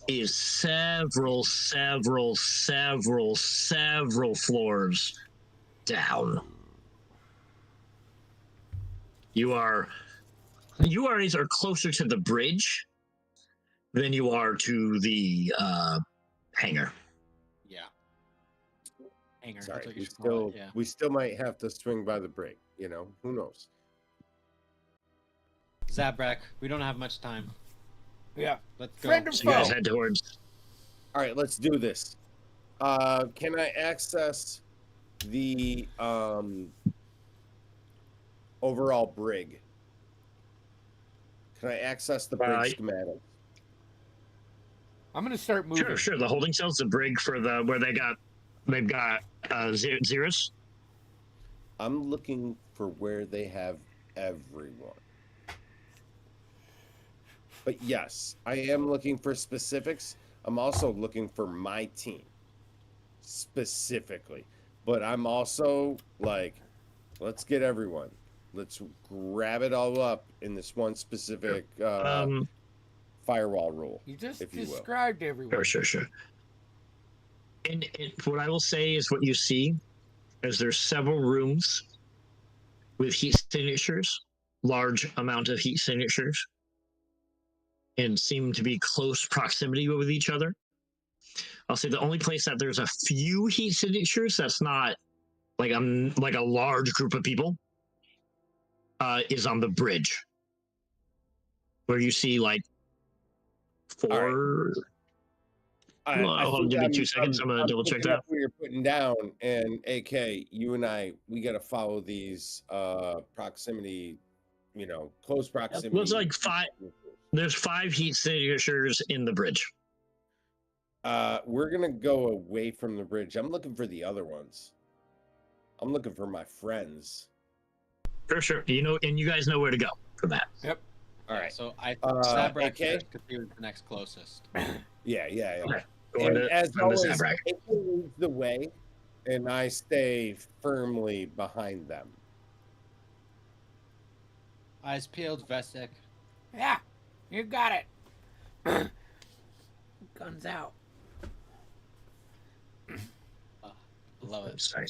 is several floors down. You are closer to the bridge than you are to the hangar. Yeah. Hangar. Sorry, that's what you should call it, yeah. we still might have to swing by the brig. Who knows? Zabrak, we don't have much time. Yeah. Let's go. Friend or So you guys foe? head towards. All right, let's do this. Can I access the overall brig? Can I access the brig schematic? I'm gonna start moving. Sure. The holding cells, the brig for where they've got Xeris. I'm looking for where they have everyone. But yes, I am looking for specifics. I'm also looking for my team specifically. But I'm also like, let's get everyone. Let's grab it all up in this one specific firewall rule. You just if you will. described everyone. Sure. And what I will say is what you see is there's several rooms with heat signatures, large amount of heat signatures, and seem to be close proximity with each other. I'll say the only place that there's a few heat signatures that's not like a large group of people is on the bridge, where you see like four Hold on, give me 2 seconds. I'm gonna double check picking that. up what you're putting down, and AK, you and I, we got to follow these proximity, close proximity. Looks like 5. There's 5 heat signatures in the bridge. We're gonna go away from the bridge. I'm looking for the other ones. I'm looking for my friends. For sure. And you guys know where to go for that. Yep. All right. So I Zabrak AK? because he was the next closest. Yeah. Okay. And as always, Zabrak. AK leads the way, and I stay firmly behind them. Eyes peeled, Vesek. Yeah, you got it. Guns out. Love it. Sorry.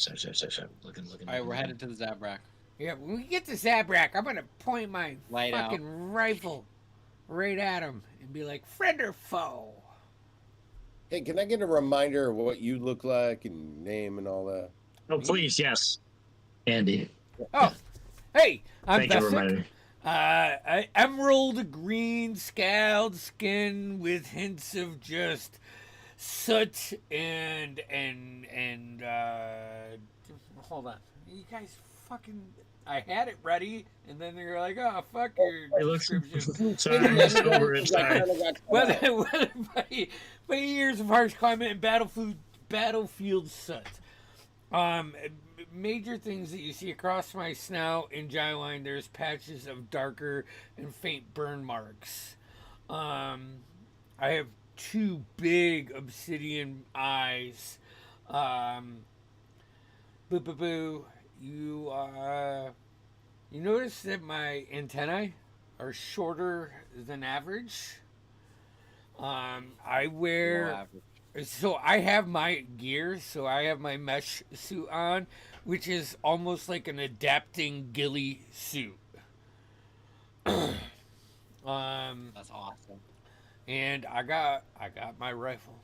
Looking. All right, we're headed to the Zabrak. Yeah, when we get to Zabrak, I'm gonna point my Light fucking rifle right at him and be like, "Friend or foe?" Hey, can I get a reminder of what you look like and name and all that? Oh, please, yes. Andy. Oh, hey, I'm Thank you for Vesek. reminding me. Emerald green scaled skin with hints of just soot and hold on. You guys fucking I had it ready and then you're like, oh fuck your It looks description. sorry, it's over inside. Whether by years of harsh climate and battlefield soot. Major things that you see across my snout and jawline, there's patches of darker and faint burn marks. I have 2 big obsidian eyes. Boo. You notice that my antennae are shorter than average. I wear. So I have my gear, so I have my mesh suit on, which is almost like an adapting ghillie suit. That's awesome. And I got my rifle.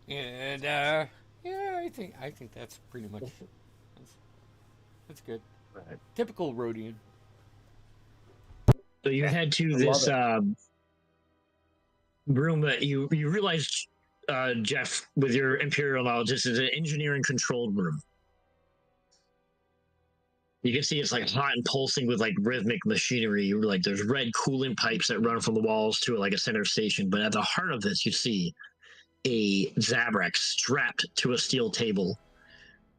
And yeah, I think that's pretty much that's good. Right. Typical Rhodian. So you head to this room that you realize, Jeff, with your Imperial knowledge, this is an engineering controlled room. You can see it's like hot and pulsing with like rhythmic machinery. Like there's red coolant pipes that run from the walls to like a center station. But at the heart of this, you see a Zabrak strapped to a steel table,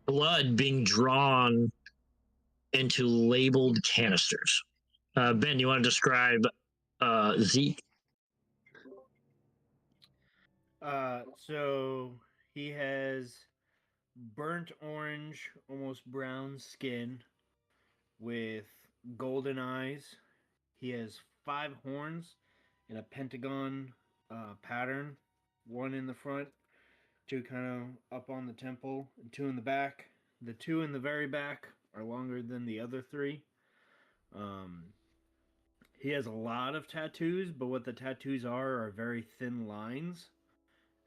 blood being drawn into labeled canisters. Ben, you want to describe Zeke? So he has burnt orange, almost brown skin with golden eyes. He has 5 horns in a pentagon pattern, 1 in the front, 2 kind of up on the temple, and 2 in the back. The 2 in the very back are longer than the other 3. He has a lot of tattoos, but what the tattoos are very thin lines,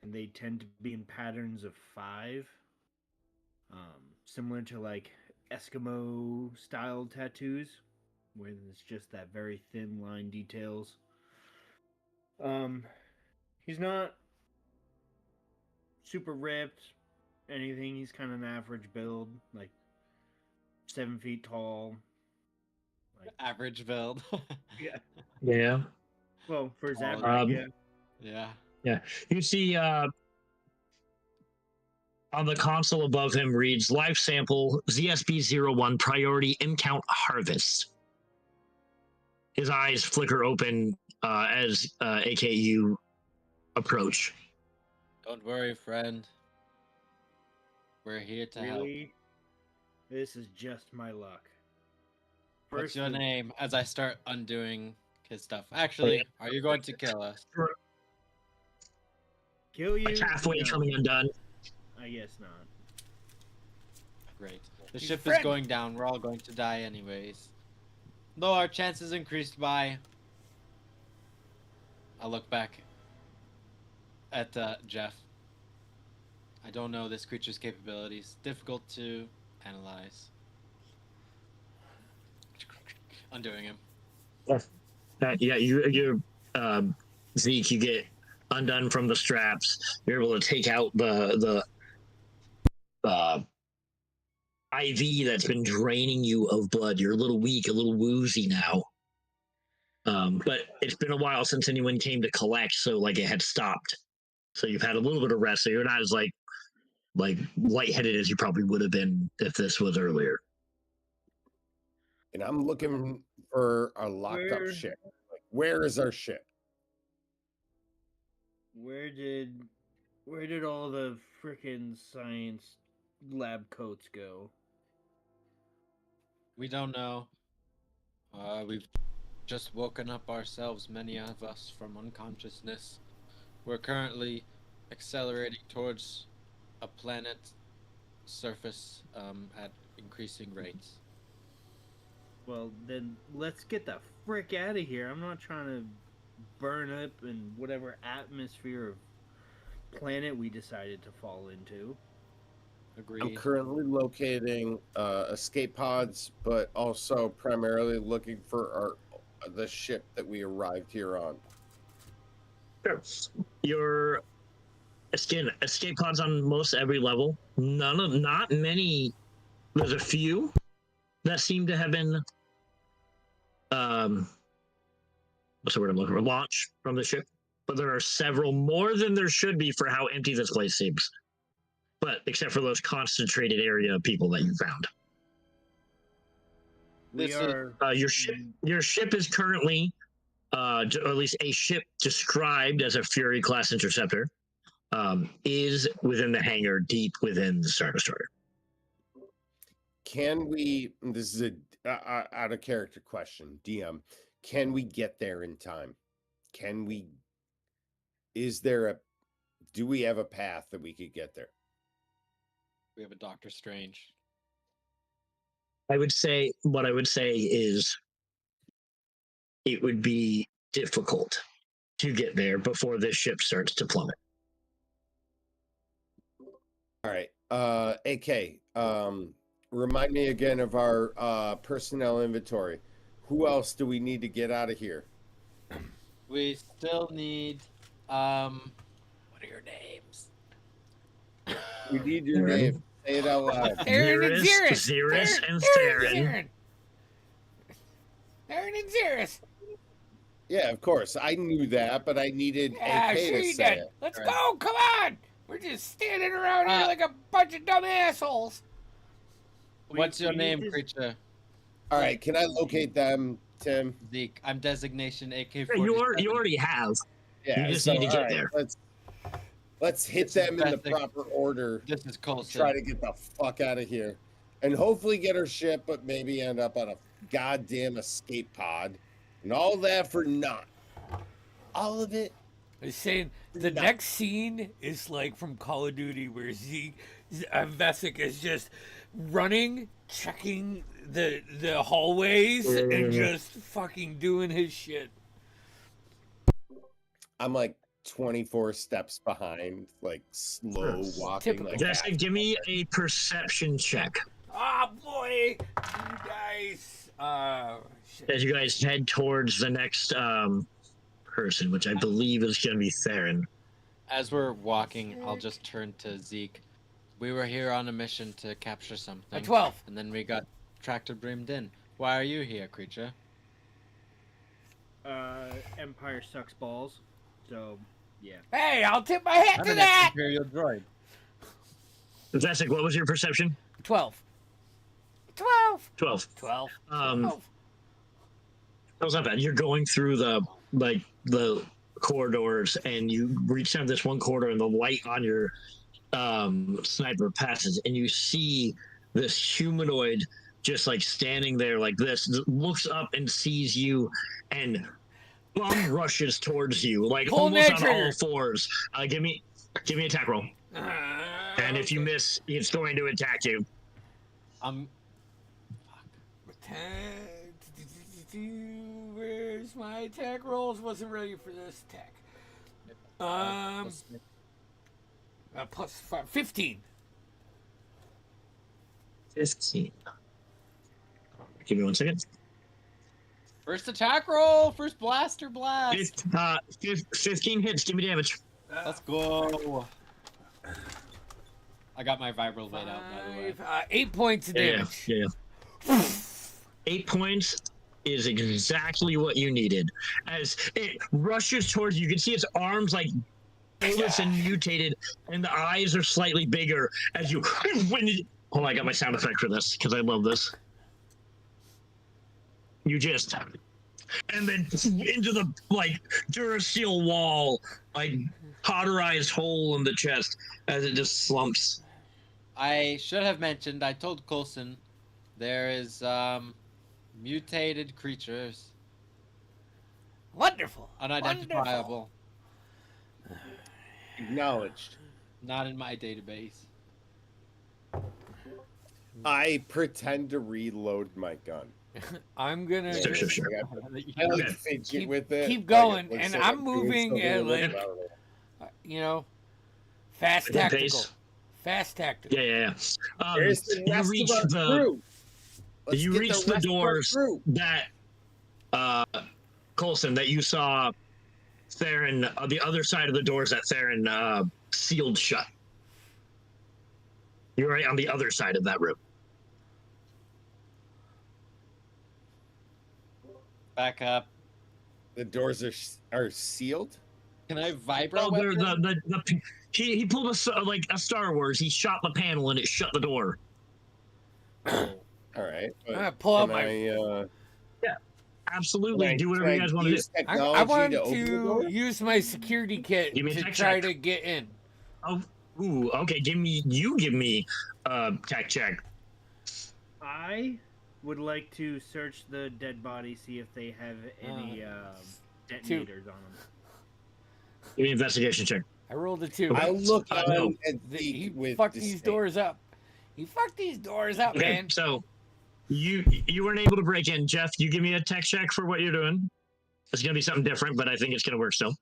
and they tend to be in patterns of 5, similar to like Eskimo style tattoos, where it's just that very thin line details. He's not super ripped, anything. He's kind of an average build, like 7 feet tall. Like, Average build. Yeah. well, for his average, Yeah. Yeah. You see on the console above him reads live sample ZSB01 priority M-count harvest. His eyes flicker open as AKU approach. Don't worry, friend. We're here to help. Really? This is just my luck. What's your name? As I start undoing his stuff. Actually, are you going to kill us? Kill you? Like halfway No, coming undone. I guess not. Great. The He's ship is friend. going down. We're all going to die anyways. Though our chances increased by... I look back at Jeff. I don't know this creature's capabilities. Difficult to analyze. Undoing him. Yeah, you Zeke, you get undone from the straps. You're able to take out the IV that's been draining you of blood. You're a little weak, a little woozy now. But it's been a while since anyone came to collect, so like it had stopped. So you've had a little bit of rest, so you're not as like lightheaded as you probably would have been if this was earlier. And I'm looking for a locked up ship. Like, where is our ship? Where did all the frickin' science lab coats go? We don't know. We've just woken up ourselves, many of us, from unconsciousness. We're currently accelerating towards a planet surface at increasing rates. Well, then let's get the frick out of here. I'm not trying to burn up in whatever atmosphere of planet we decided to fall into. Agreed. I'm currently locating escape pods, but also primarily looking for the ship that we arrived here on. Sure. Your escape pods on most every level. Not many. There's a few that seem to have been what's the word I'm looking for? Launch from the ship. But there are several more than there should be for how empty this place seems. But except for those concentrated area of people that you found. Your ship is currently or at least a ship described as a Fury class interceptor is within the hangar deep within the Star Destroyer. Can we, this is a out of character question, DM, can we get there in time? Do we have a path that we could get there? We have a Doctor Strange. What I would say is it would be difficult to get there before this ship starts to plummet. All right. AK, remind me again of our personnel inventory. Who else do we need to get out of here? We still need what are your names? We need your name. Say it out loud. Xerus and Theron. Theron and Xerus. Yeah, of course. I knew that, but I needed AK to say it. Let's go. Come on. We're just standing around here like a bunch of dumb assholes. What's your name, creature? All right, can I locate them, Tim? Zeke. I'm designation AK-47. You already have. Yeah, you just need to get there. Let's hit them in the proper order. This is Colson. Try to get the fuck out of here. And hopefully get our ship, but maybe end up on a goddamn escape pod. And all that for naught. All of it. I'm saying the next scene is like from Call of Duty where Vesic is just running, checking the hallways, and just fucking doing his shit. I'm like 24 steps behind, like slow walking. Like just give me a perception check. Oh boy, you guys. As you guys head towards the next person, which I believe is going to be Theron. As we're walking, I'll just turn to Zeke. We were here on a mission to capture something. A 12. And then we got tractor beamed in. Why are you here, creature? Empire sucks balls. So, yeah. Hey, I'll tip my hat to that! Imperial droid. Vesic, what was your perception? 12. 12. That was not bad. You're going through the corridors, and you reach down this one corridor, and the light on your sniper passes, and you see this humanoid just like standing there like this, looks up and sees you, and bum rushes towards you, like almost on all fours. Give me attack roll. And if you miss, it's going to attack you. Where's my attack rolls? Wasn't ready for this attack. Plus 5, 15. 15. Give me 1 second. First attack roll. First blaster blast. 15 hits. Give me damage. Let's go. I got my vibral blade out, by the way. 8 points of damage. Yeah. 8 points is exactly what you needed. As it rushes towards you, you can see its arms like bulbous and mutated, and the eyes are slightly bigger as you. Oh, I got my sound effect for this because I love this. You just. And then into the like Duracell wall, like cauterized hole in the chest as it just slumps. I should have mentioned, I told Coulson there is mutated creatures. Wonderful. Unidentifiable. Acknowledged. Not in my database. I pretend to reload my gun. I'm gonna Sure. I like fidget with it. keep going, Like, and so I'm I'm doing moving something at a little like louder. fast Good tactical. pace. Fast tactical. Yeah. There's the You rest reach of our the crew. Let's you get reach the the rest of our doors crew. that Coulson, that you saw Theron, the other side of the doors that Theron sealed shut. You're right on the other side of that room. Back up. The doors are sealed. Can I vibrate? Oh, he pulled a Star Wars. He shot the panel and it shut the door. All right. I'm gonna pull out my. Absolutely. Do whatever you guys want to do. I want to open the door? to use my security kit Give me a to tech try check. to get in. Oh, ooh, okay. Give me tech check. I would like to search the dead body, see if they have any detonators on them. Give me an investigation check. I rolled a 2. I'll look on no. and He speak with fucked disdain. these doors up. He fucked these doors up, Okay, man. so you weren't able to break in. Jeff, you give me a tech check for what you're doing. It's gonna be something different, but I think it's gonna work still.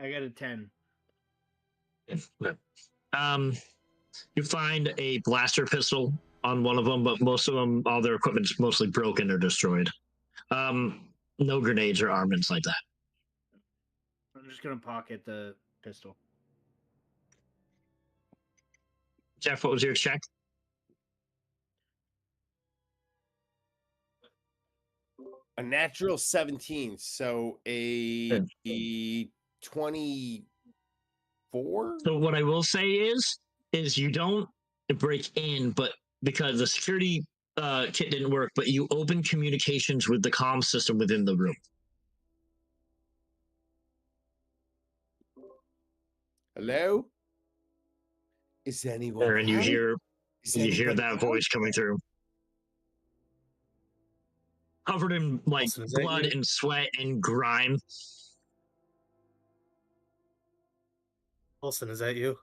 I got a 10. You find a blaster pistol on one of them, but most of them, all their equipment's mostly broken or destroyed. No grenades or armaments like that. I'm just gonna pocket the pistol. Jeff, what was your check? A natural 17, so a 24. So what I will say is you don't break in, but because the security kit didn't work, but you open communications with the comm system within the room. Hello? Is anyone? And you home? hear Is you hear anybody that home? voice coming through, covered in like Wilson, is that blood you? and sweat and grime. Wilson, is that you?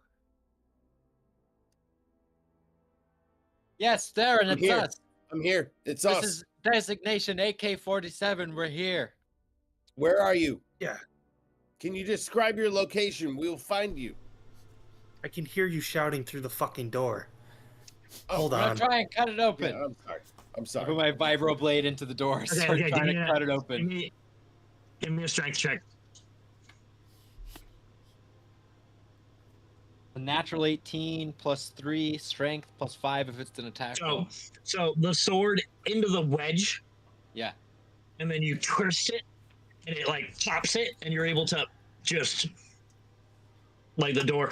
Yes, Theron, I'm it's here. us. I'm here. It's This us. is designation AK-47. We're here. Where are you? Yeah. Can you describe your location? We'll find you. I can hear you shouting through the fucking door. Hold I'm gonna on. try and cut it open. Yeah, I'm sorry. I'm I sorry. put my vibro blade into the door. Okay, Start okay, trying give to me cut it give open. me a strength check. A natural 18 plus 3 strength plus 5 if it's an attack roll. So the sword into the wedge, Yeah. and then you twist it, and it like pops it, and you're able to just like the door.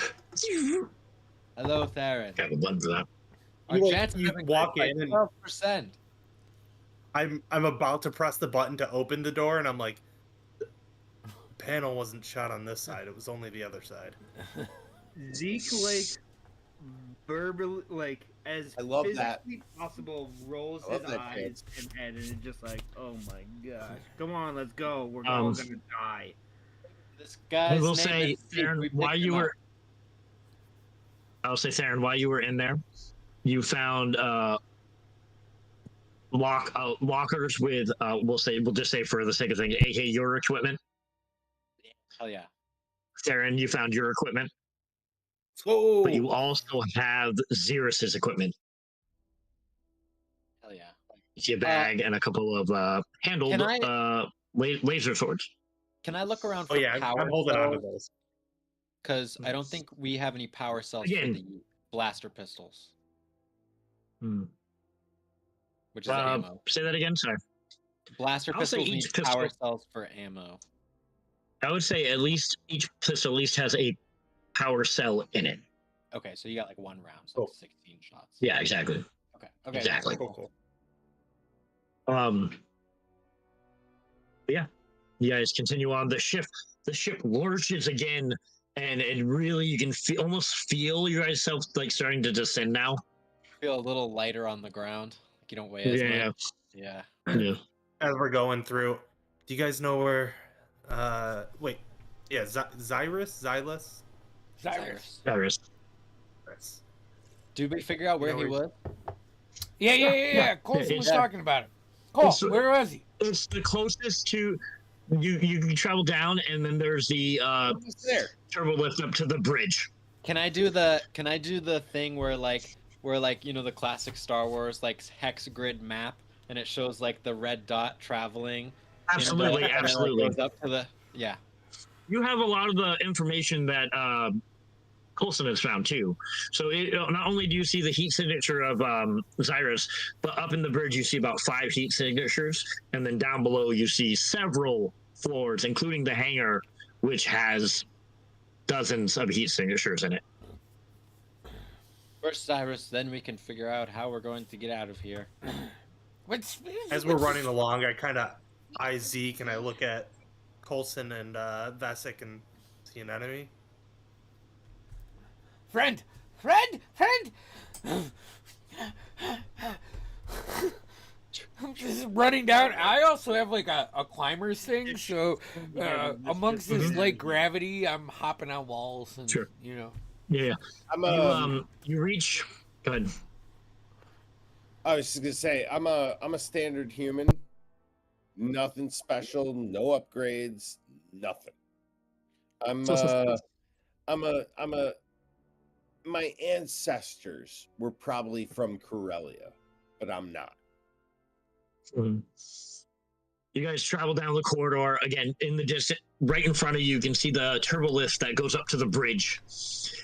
Hello, Theron. Got a button for that. Our You, like, chance of you having walk crit in and- 12%. I'm about to press the button to open the door, and I'm like, the panel wasn't shot on this side. It was only the other side. Zeke, like, verbally, like, as I love that. physically possible, rolls I love his that, eyes kids. and head, and it's just like, oh my gosh. Come on, let's go. We're all gonna die. This I guy's will name say, is Zeke. Theron, We while picked you him up. were, I'll say, Theron, while you were in there, you found lockers with we'll just say for the sake of things, AK your equipment. Hell yeah. Theron, you found your equipment, Oh, but you also have Xerx's equipment. Hell yeah. You see a bag and a couple of handled Can I- laser swords. Can I look around Oh for yeah, power I'm holding on to cells? those. Because I don't think we have any power cells Again. for the blaster pistols, Hmm. which is ammo. Say that again. Sorry. Blaster I'll say pistols need each pistol- power cells for ammo. I would say at least each pistol at least has a power cell in it. Okay, so you got like one round, so Oh. like 16 shots. Yeah, exactly. Okay. Okay. Exactly. Cool. Yeah, you guys continue on. The ship lurches again, and it really you can almost feel your guys self like starting to descend now. Feel a little lighter on the ground. Like you don't weigh as Yeah, much. Yeah. yeah. As we're going through, do you guys know where? Wait, yeah, Xylus. Cyrus. Cyrus. Yes. Did we figure out where know he where was? Yeah. Colson was talking about it. Cole, It's- where was he? It's the closest to you. You travel down, and then there's the there. turbo lift up to the bridge. Can I do the thing where you know the classic Star Wars like hex grid map and it shows like the red dot traveling? Absolutely, and it, absolutely. Like, goes up to the You have a lot of the information that Coulson has found too. So not only do you see the heat signature of Xyrus, but up in the bridge you see about 5 heat signatures, and then down below you see several floors, including the hangar, which has dozens of heat signatures in it. First Cyrus, then we can figure out how we're going to get out of here. As we're running along, I kind of eye Zeke and I look at Coulson and Vesic and see an enemy. Friend. I'm just running down. I also have like a climber's thing, so amongst this light gravity, I'm hopping on walls and Sure. you know. Yeah. I'm You reach. Go ahead. I was just gonna say I'm a standard human. Nothing special, no upgrades, nothing. My ancestors were probably from Corellia, but I'm not. Mhm. You guys travel down the corridor again. In the distance, right in front of you, you can see the turbo lift that goes up to the bridge,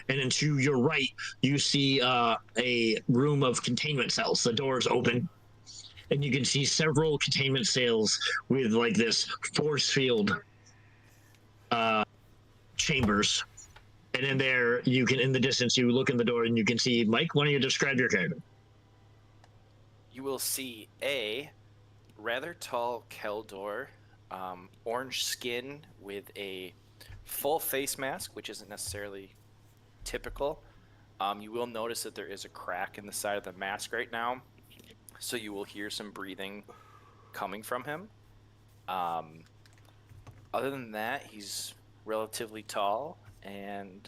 and then to your right, you see a room of containment cells. The doors open, and you can see several containment cells with like this force field chambers. And in there, you can, in the distance, you look in the door and you can see Mike. Why don't you describe your character? You will see a rather tall Keldor, orange skin with a full face mask, which isn't necessarily typical. You will notice that there is a crack in the side of the mask right now, so you will hear some breathing coming from him. Other than that, he's relatively tall, and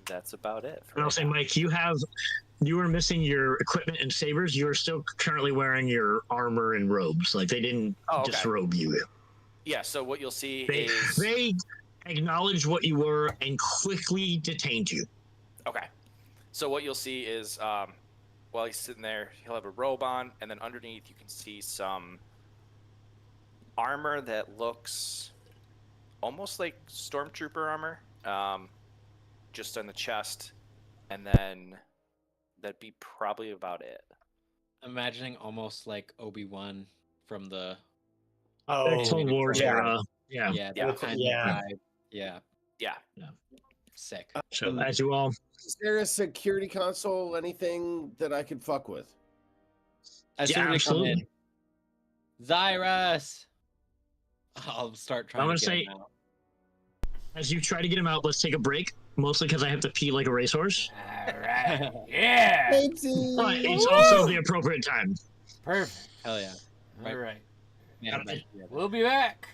that's about it. And I'll say, Mike, you were missing your equipment and sabers. You are still currently wearing your armor and robes. Like they didn't disrobe you. Yeah, so what you'll see They acknowledged what you were and quickly detained you. Okay. So what you'll see is while he's sitting there, he'll have a robe on, and then underneath you can see some armor that looks almost like stormtrooper armor, just on the chest, and then that'd be probably about it. Imagining almost like Obi-Wan from the Clone Wars era. Yeah. that Yeah. kind of Yeah. vibe. Yeah. Sick. So as you all, Is there a security console, anything that I could fuck with? As Yeah, soon as we come absolutely. in, Xyrus! I'll start trying I'm to gonna get say- him out. as you try to get him out, let's take a break. Mostly because I have to pee like a racehorse. All right. Yeah. But it's also the appropriate time. Perfect. Hell yeah. All right. Man, We'll be back.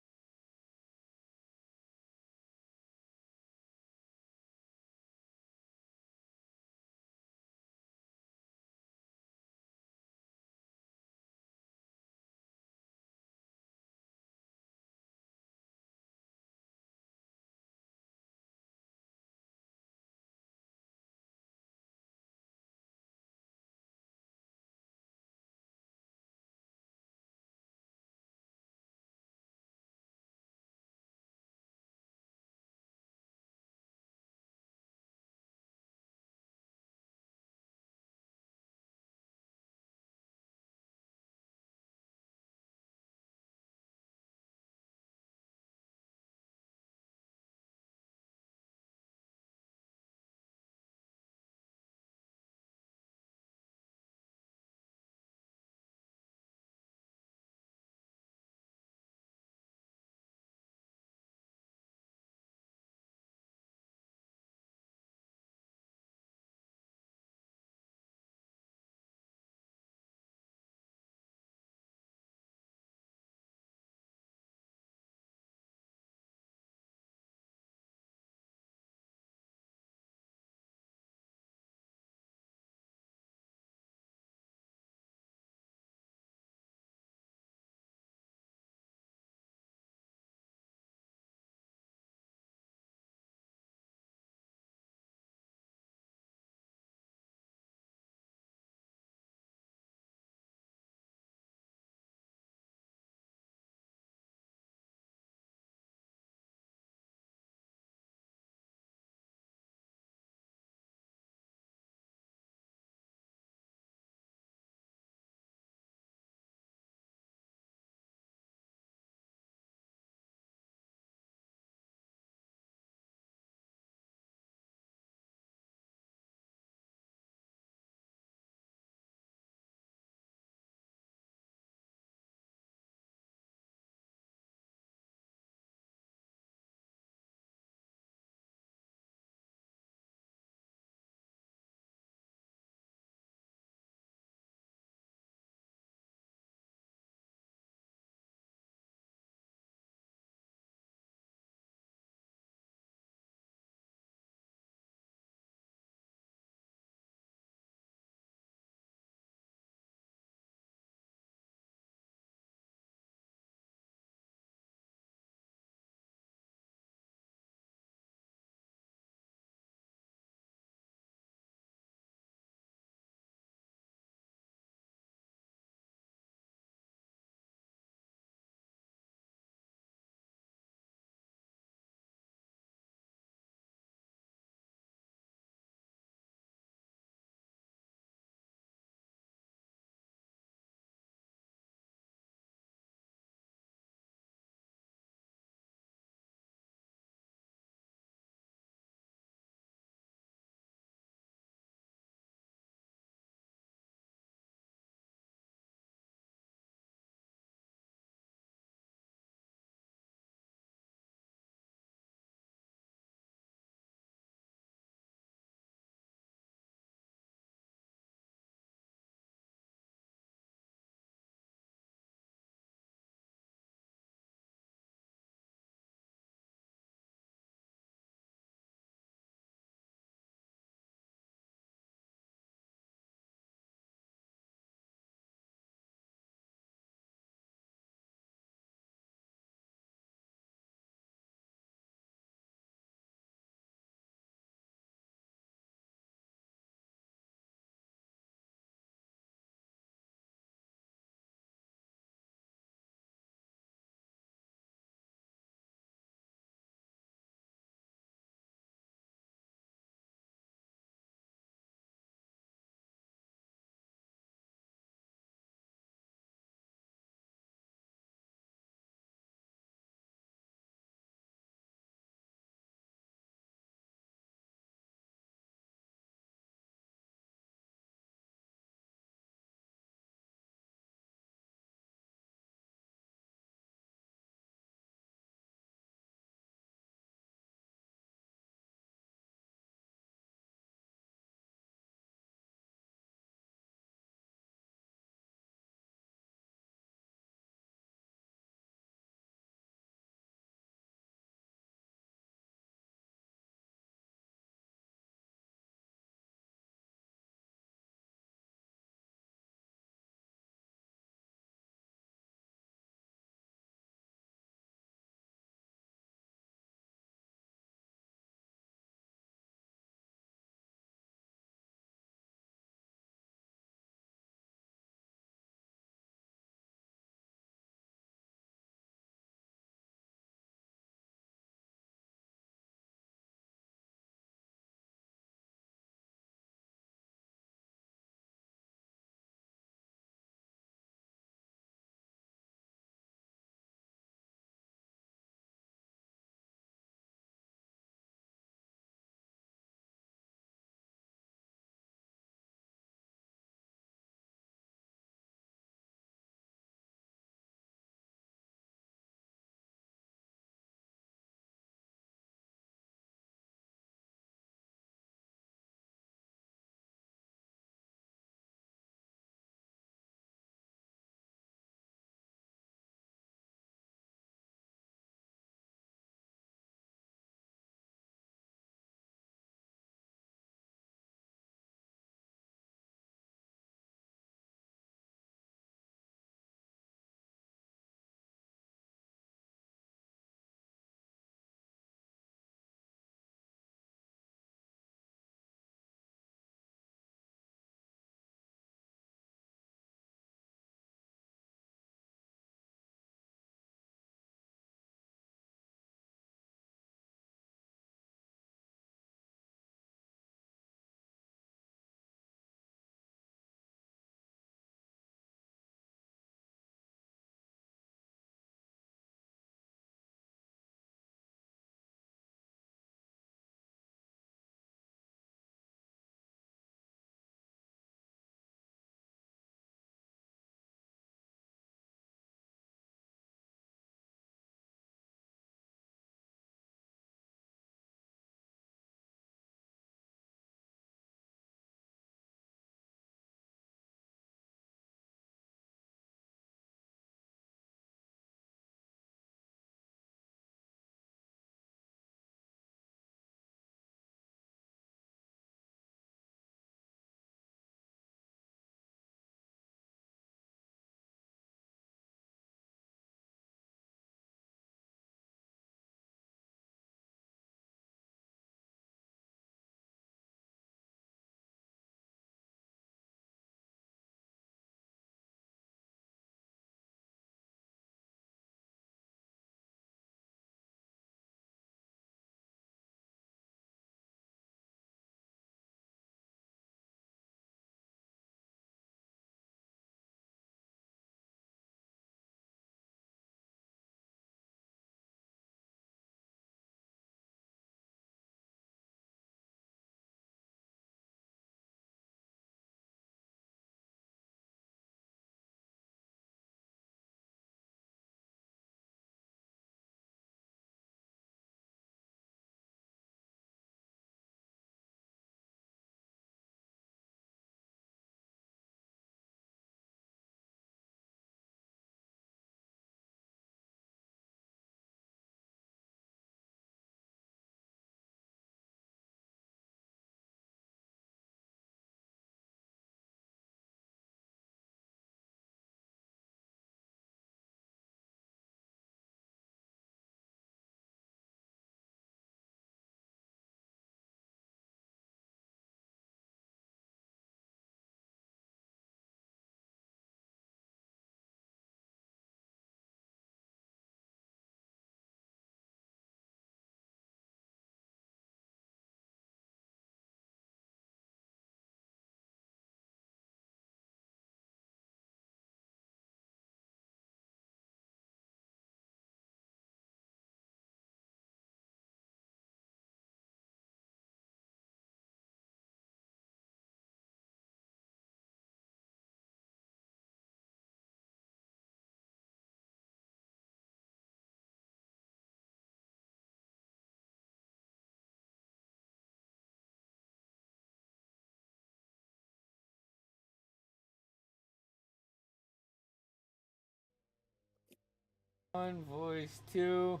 1, voice 2.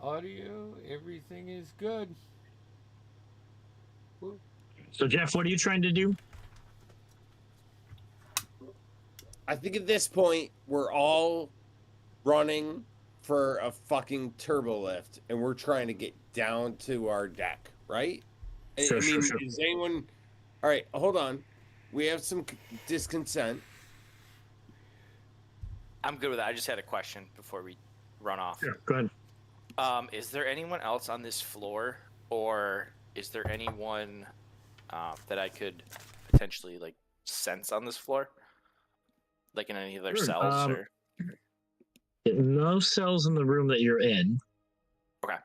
Audio, everything is good. So, Jeff, what are you trying to do? I think at this point we're all running for a fucking turbo lift, and we're trying to get down to our deck, right? Sure, I mean, sure. is anyone? All right, hold on. We have some disconsent. I'm good with that. I just had a question before we run off. Sure, go ahead. Is there anyone else on this floor, or is there anyone that I could potentially like sense on this floor, like in any of their Sure, cells? Or no cells in the room that you're in. okay.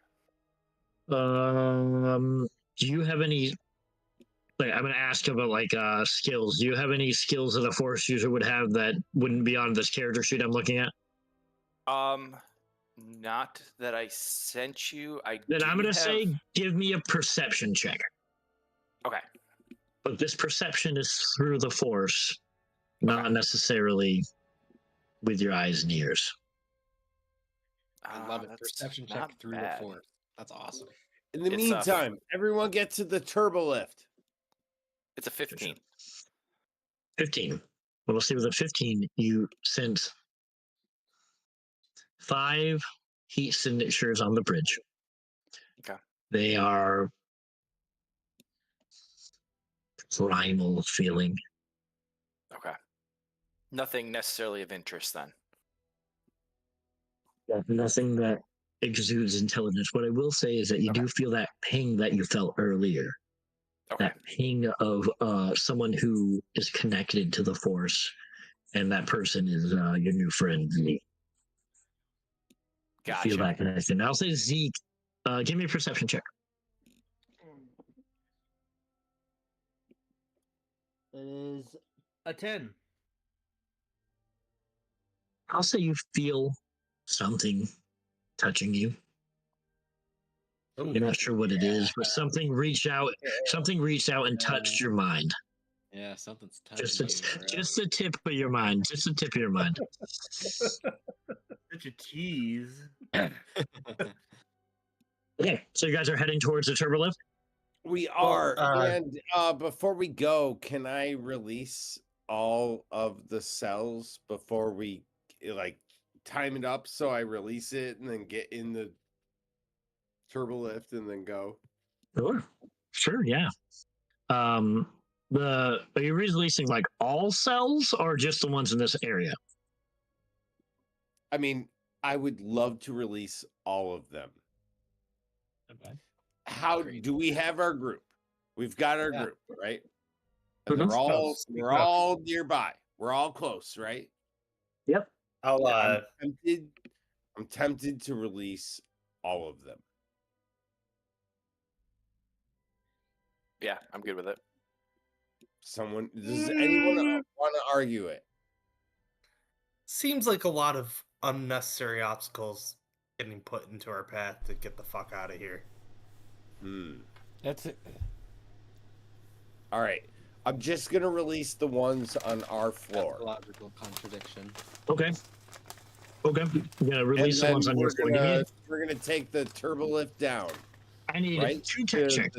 Do you have any? Like, I'm gonna ask about like skills. Do you have any skills that a force user would have that wouldn't be on this character sheet I'm looking at? Not that I sent you. Then I'm gonna say, give me a perception check. Okay. But this perception is through the force, not necessarily with your eyes and ears. I love it. That's Perception not check through bad. the force. That's awesome. In the It's, meantime, everyone get to the turbo lift. It's a 15. 15. Well, we'll see with a 15, you sense 5 heat signatures on the bridge. Okay. They are primal feeling. Okay. Nothing necessarily of interest then. Nothing that exudes intelligence. What I will say is that you do feel that ping that you felt earlier. Okay. That ping of someone who is connected to the force, and that person is your new friend, Zeke. Gotcha. Feel that connection. I'll say Zeke, give me a perception check. It is a 10. I'll say you feel something touching you. You're not sure what it is, but something reached out. Something reached out and touched your mind. Yeah, something's touching Just the tip of your mind. Just the tip of your mind. Such a tease. Okay, so you guys are heading towards the turbo lift? We are. And before we go, can I release all of the cells before we like time it up so I release it and then get in the turbo lift and then go? Sure, yeah. Are you releasing like all cells or just the ones in this area? I mean, I would love to release all of them. Okay. How do we have our group? We've got our group, right? And Mhm. we're all nearby. We're all close, right? Yep. I'll I'm tempted to release all of them. Yeah, I'm good with it. Does anyone want to argue it? seems like a lot of unnecessary obstacles getting put into our path to get the fuck out of here. That's it. All right. I'm just gonna release the ones on our floor. That's a logical contradiction. Okay. We're gonna release the ones on your floor. We're gonna take the turbo lift down. I need 2 tech checks.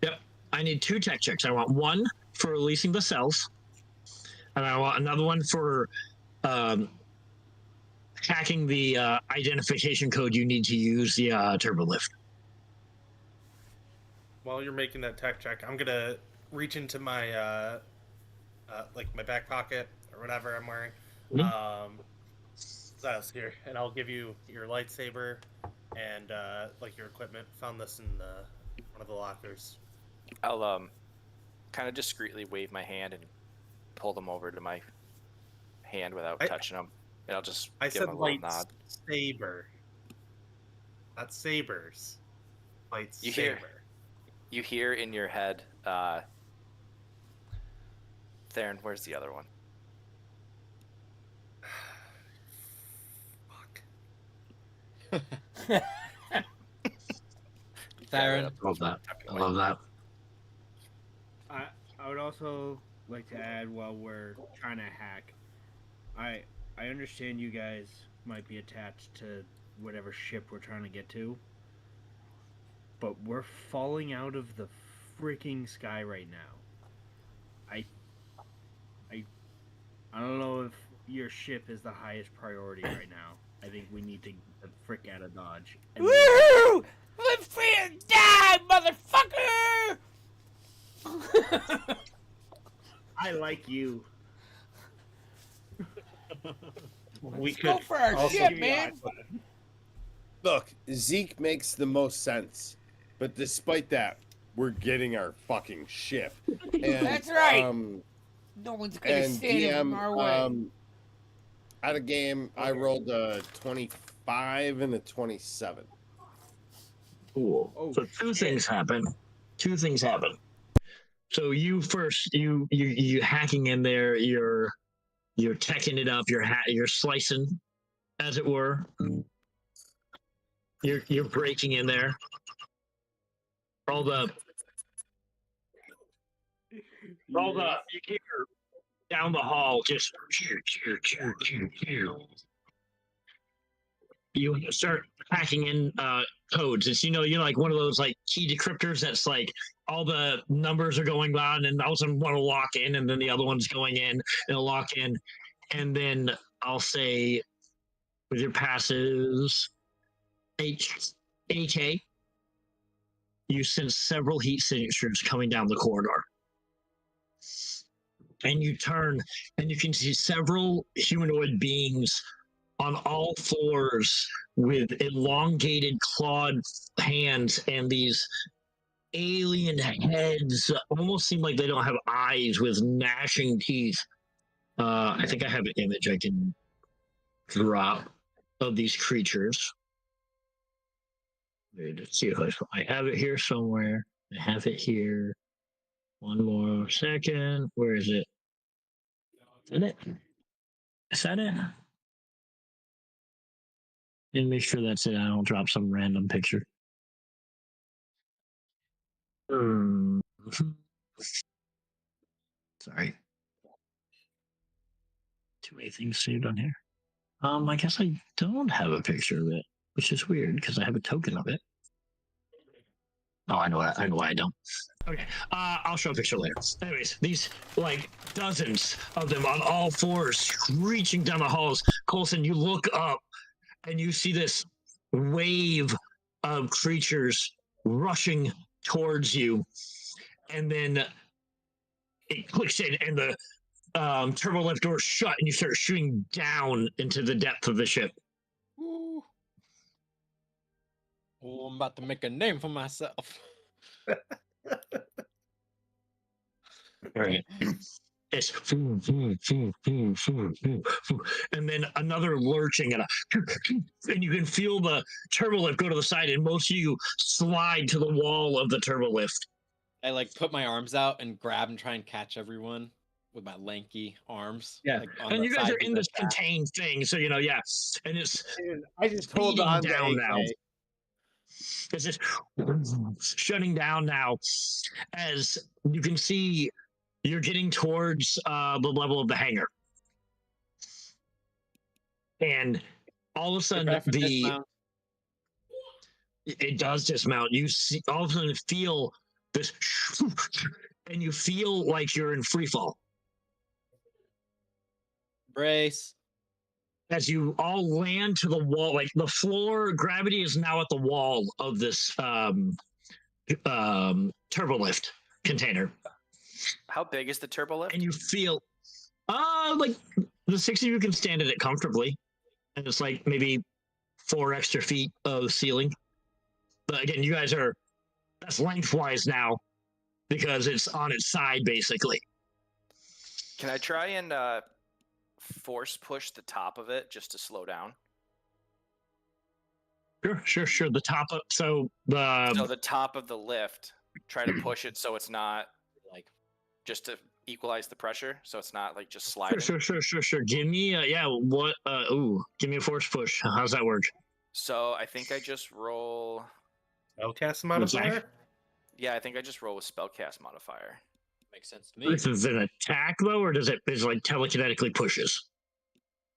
Yep. I need 2 tech checks. I want one for releasing the cells, and I want another one for hacking the identification code you need to use the turbo lift. While you're making that tech check, I'm gonna reach into my like my back pocket or whatever I'm wearing. That's here, and I'll give you your lightsaber and like your equipment. Found this in one of the lockers. I'll kind of discreetly wave my hand and pull them over to my hand without touching them, and I'll just give them a little nod. Lightsaber, not sabers. Lightsaber. You hear in your head, Theron, where's the other one? Fuck. Theron, I love that. I would also like to add, while we're trying to hack, I understand you guys might be attached to whatever ship we're trying to get to, but we're falling out of the freaking sky right now. I don't know if your ship is the highest priority right now. I think we need to get the frick out of Dodge. Woohoo! Live free and die, motherfucker! I like you. Let's go for our also ship, give me a man. high five. Look, Zeke makes the most sense, but despite that, we're getting our fucking ship. And, That's right. No one's gonna and stand in DM, our way. out of game, I rolled a 25 and a 27. Cool. Oh, So two things happen. So you first, you hacking in there. You're teching it up. You're slicing, as it were. You're breaking in there. You hear down the hall just you start hacking in codes. It's you're like one of those like key decryptors that's like all the numbers are going on and all of a sudden one will lock in and then the other one's going in and it'll lock in. And then I'll say with your passes HA, you sense several heat signatures coming down the corridor. And you turn and you can see several humanoid beings on all fours with elongated clawed hands and these alien heads. Almost seem like they don't have eyes with gnashing teeth. I think I have an image I can drop of these creatures. Let's see if I have it here somewhere. I have it here. One more second. Where is it? Is that it? Is that it? And make sure that's it. I don't drop some random picture. Sorry. Too many things saved on here. I guess I don't have a picture of it, which is weird because I have a token of it. Oh, I know why I don't. Okay, I'll show a picture later. Anyways, these like dozens of them on all fours screeching down the halls. Coulson, you look up and you see this wave of creatures rushing towards you, and then it clicks in and the turbo lift door shut and you start shooting down into the depth of the ship. Ooh. Oh, I'm about to make a name for myself. All right. It's and then another lurching and you can feel the turbo lift go to the side and most of you slide to the wall of the turbo lift. I like put my arms out and grab and try and catch everyone with my lanky arms. Yeah, like, on and the you guys sides are of in the this back. contained thing, so yeah, and it's I just hold speeding on down to now. AK. It's just shutting down now, as you can see, you're getting towards the level of the hangar, and all of a sudden it does dismount. You see, all of a sudden feel this, and you feel like you're in free fall. Brace. As you all land to the wall, like the floor, gravity is now at the wall of this turbo lift container. How big is the turbo lift? And you feel, like the 6 of you can stand in it comfortably, and it's like maybe 4 extra feet of ceiling. But again, you guys that's lengthwise now because it's on its side basically. Can I try and force push the top of it just to slow down? Sure. The top of so the top of the lift, try to push it so it's not like just to equalize the pressure, so it's not like just sliding. Sure. Give me give me a force push. How's that work? So I think I just roll. Spellcast modifier? Yeah, I think I just roll with spellcast modifier. Makes sense to me. This is an attack though, or is it like telekinetically pushes?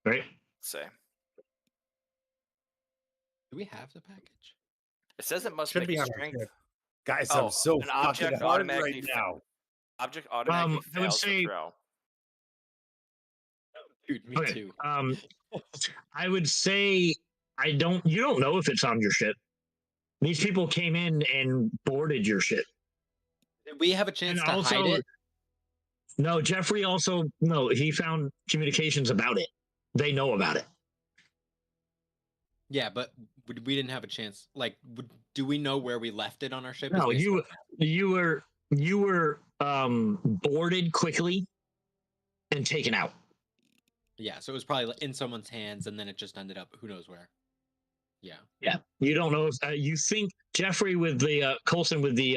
Right? Say. Do we have the package? It says it must Should make be a on our strength. ship. Guys, Oh, I'm so an fucking object hard automatically right now. Object automatically I would fails say- the throw. Dude, me Okay. too. I would say you don't know if it's on your ship. These people came in and boarded your ship. Did we have a chance And to also, hide it? no, Jeffrey he found communications about it. They know about it. Yeah, but we didn't have a chance. Like, do we know where we left it on our ship? No, Is basically- you were boarded quickly and taken out. Yeah, so it was probably in someone's hands, and then it just ended up who knows where. Yeah. Yeah, you don't know if you think Jeffrey with the Coulson with the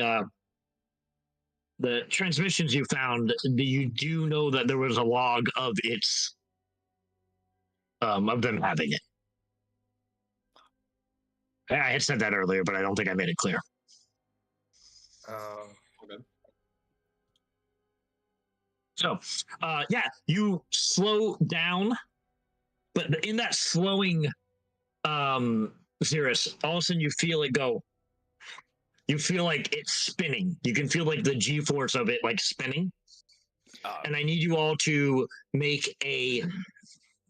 transmissions you found. You do know that there was a log of its of them having it. I had said that earlier, but I don't think I made it clear. Okay. So, yeah, you slow down, but in that slowing, Cirrus, all of a sudden you feel it go. You feel like it's spinning. You can feel like the G-force of it like spinning. And I need you all to make a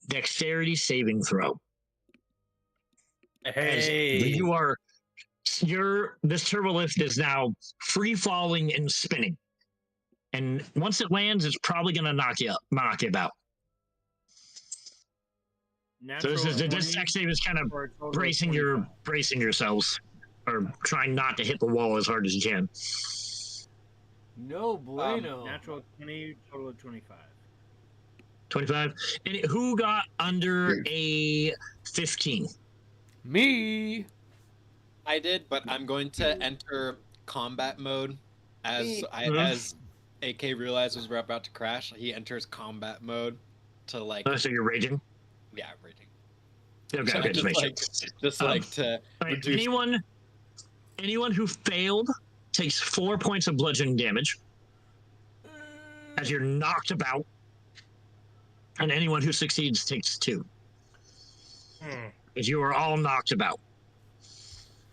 dexterity saving throw. Hey, This turbolift is now free falling and spinning. And once it lands, it's probably gonna knock you out. So this dex save is kind of bracing yourselves, or trying not to hit the wall as hard as you can. No bueno. Natural 20, total of 25. 25. And who got under a 15? Me. I did, but I'm going to enter combat mode as AK realizes we're about to crash. He enters combat mode to like. So you're raging? Yeah, raging. Okay, just to reduce. Anyone who failed takes 4 points of bludgeoning damage as you're knocked about, and anyone who succeeds takes 2. As you are all knocked about.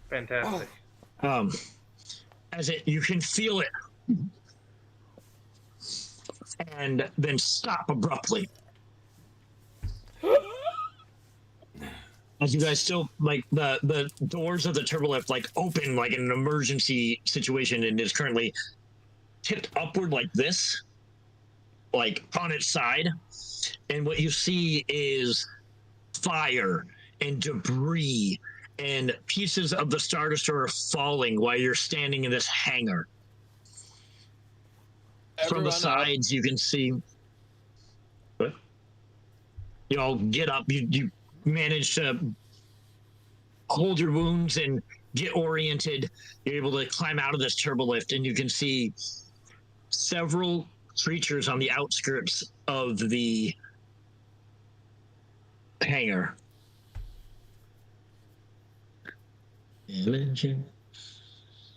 fantastic. You can feel it, and then stop abruptly. As you guys still like the doors of the turbolift like open like in an emergency situation, and is currently tipped upward like this, like on its side, and what you see is fire and debris and pieces of the Star Destroyer falling while you're standing in this hangar. From the sides, you can see. What? You all get up. You manage to hold your wounds and get oriented. You're able to climb out of this turbolift, and you can see several creatures on the outskirts of the hangar. Image.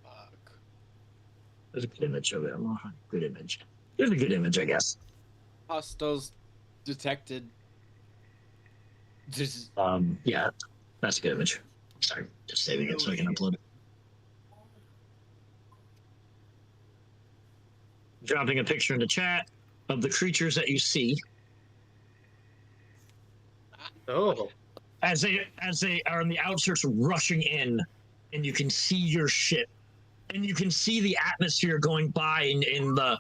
Fuck. There's a good image of it. Good image. There's a good image, I guess. Hostiles detected. Yeah, that's a good image. Sorry, just saving it so I can upload it. Dropping a picture in the chat of the creatures that you see. Oh, As they are on the outskirts rushing in, and you can see your ship, and you can see the atmosphere going by in the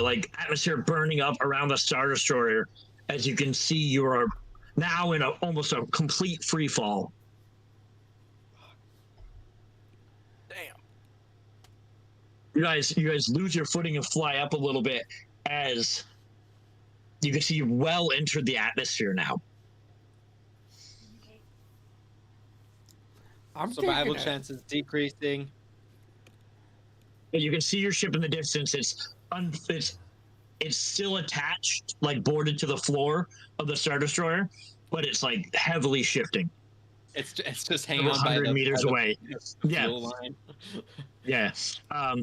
like atmosphere burning up around the Star Destroyer. As you can see, you are now in almost a complete free fall. Damn. You guys lose your footing and fly up a little bit as you can see you well entered the atmosphere now. Survival chances decreasing. And you can see your ship in the distance. It's still attached, like boarded to the floor of the Star Destroyer, but it's like heavily shifting. It's just hanging on by 100 meters away. Yeah. Line. Yeah.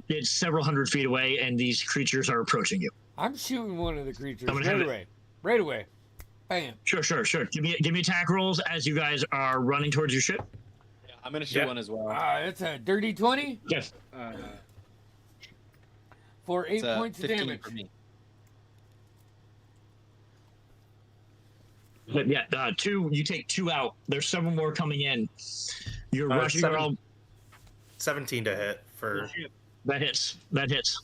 It's several hundred feet away, and these creatures are approaching you. I'm shooting one of the creatures I'm gonna right have it- away. Right away. Bam. Sure. Give me attack rolls as you guys are running towards your ship. Yeah, I'm gonna shoot one as well. It's a dirty 20 Yes. for 8 It's a points of 15 damage. for me. But yeah, you take 2 out. There's several more coming in. You're rushing all. 17 to hit for. That hits. That is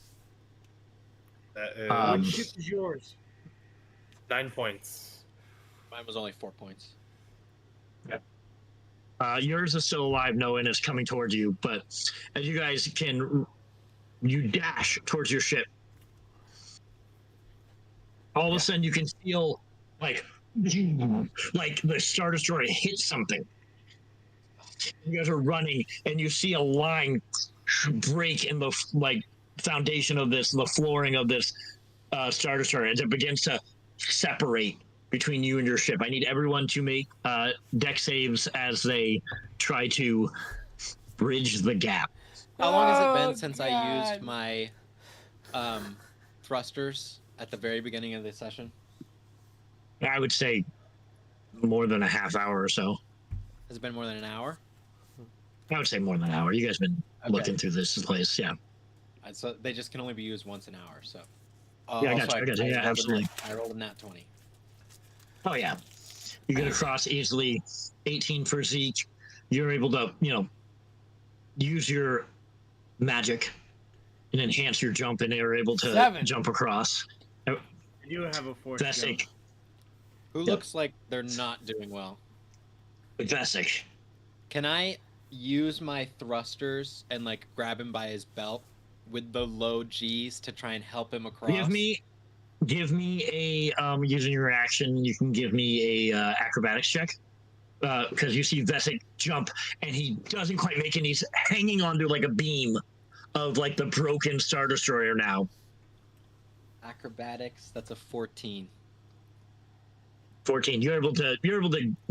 What ship is yours? 9 points. Mine was only 4 points. Yours is still alive, Noah, and is coming towards you. But as you guys you dash towards your ship. All of a sudden, you can feel like the Star Destroyer hits something. You guys are running, and you see a line break in the foundation of this, the flooring of this Star Destroyer, as it begins to separate between you and your ship. I need everyone to make deck saves as they try to bridge the gap. How long has it been Oh, since God. I used my thrusters at the very beginning of the session? I would say more than a half hour or so. Has it been more than an hour? I would say more than an hour. You guys been looking through this place, yeah. So they just can only be used once an hour. So Yeah, I got you. Yeah, absolutely. I rolled a nat 20. Oh yeah, you get across easily. 18 for Zeke. You're able to, use your magic and enhance your jump, and you're able to 7. jump across. I do have a force jump. Vesic. Who looks like they're not doing well? Vesic. Can I use my thrusters and grab him by his belt with the low G's to try and help him across? Give me a using your action. You can give me a acrobatics check because you see Vesic jump and he doesn't quite make it. And he's hanging onto a beam of the broken Star Destroyer now. Acrobatics. That's a 14. 14. You're able to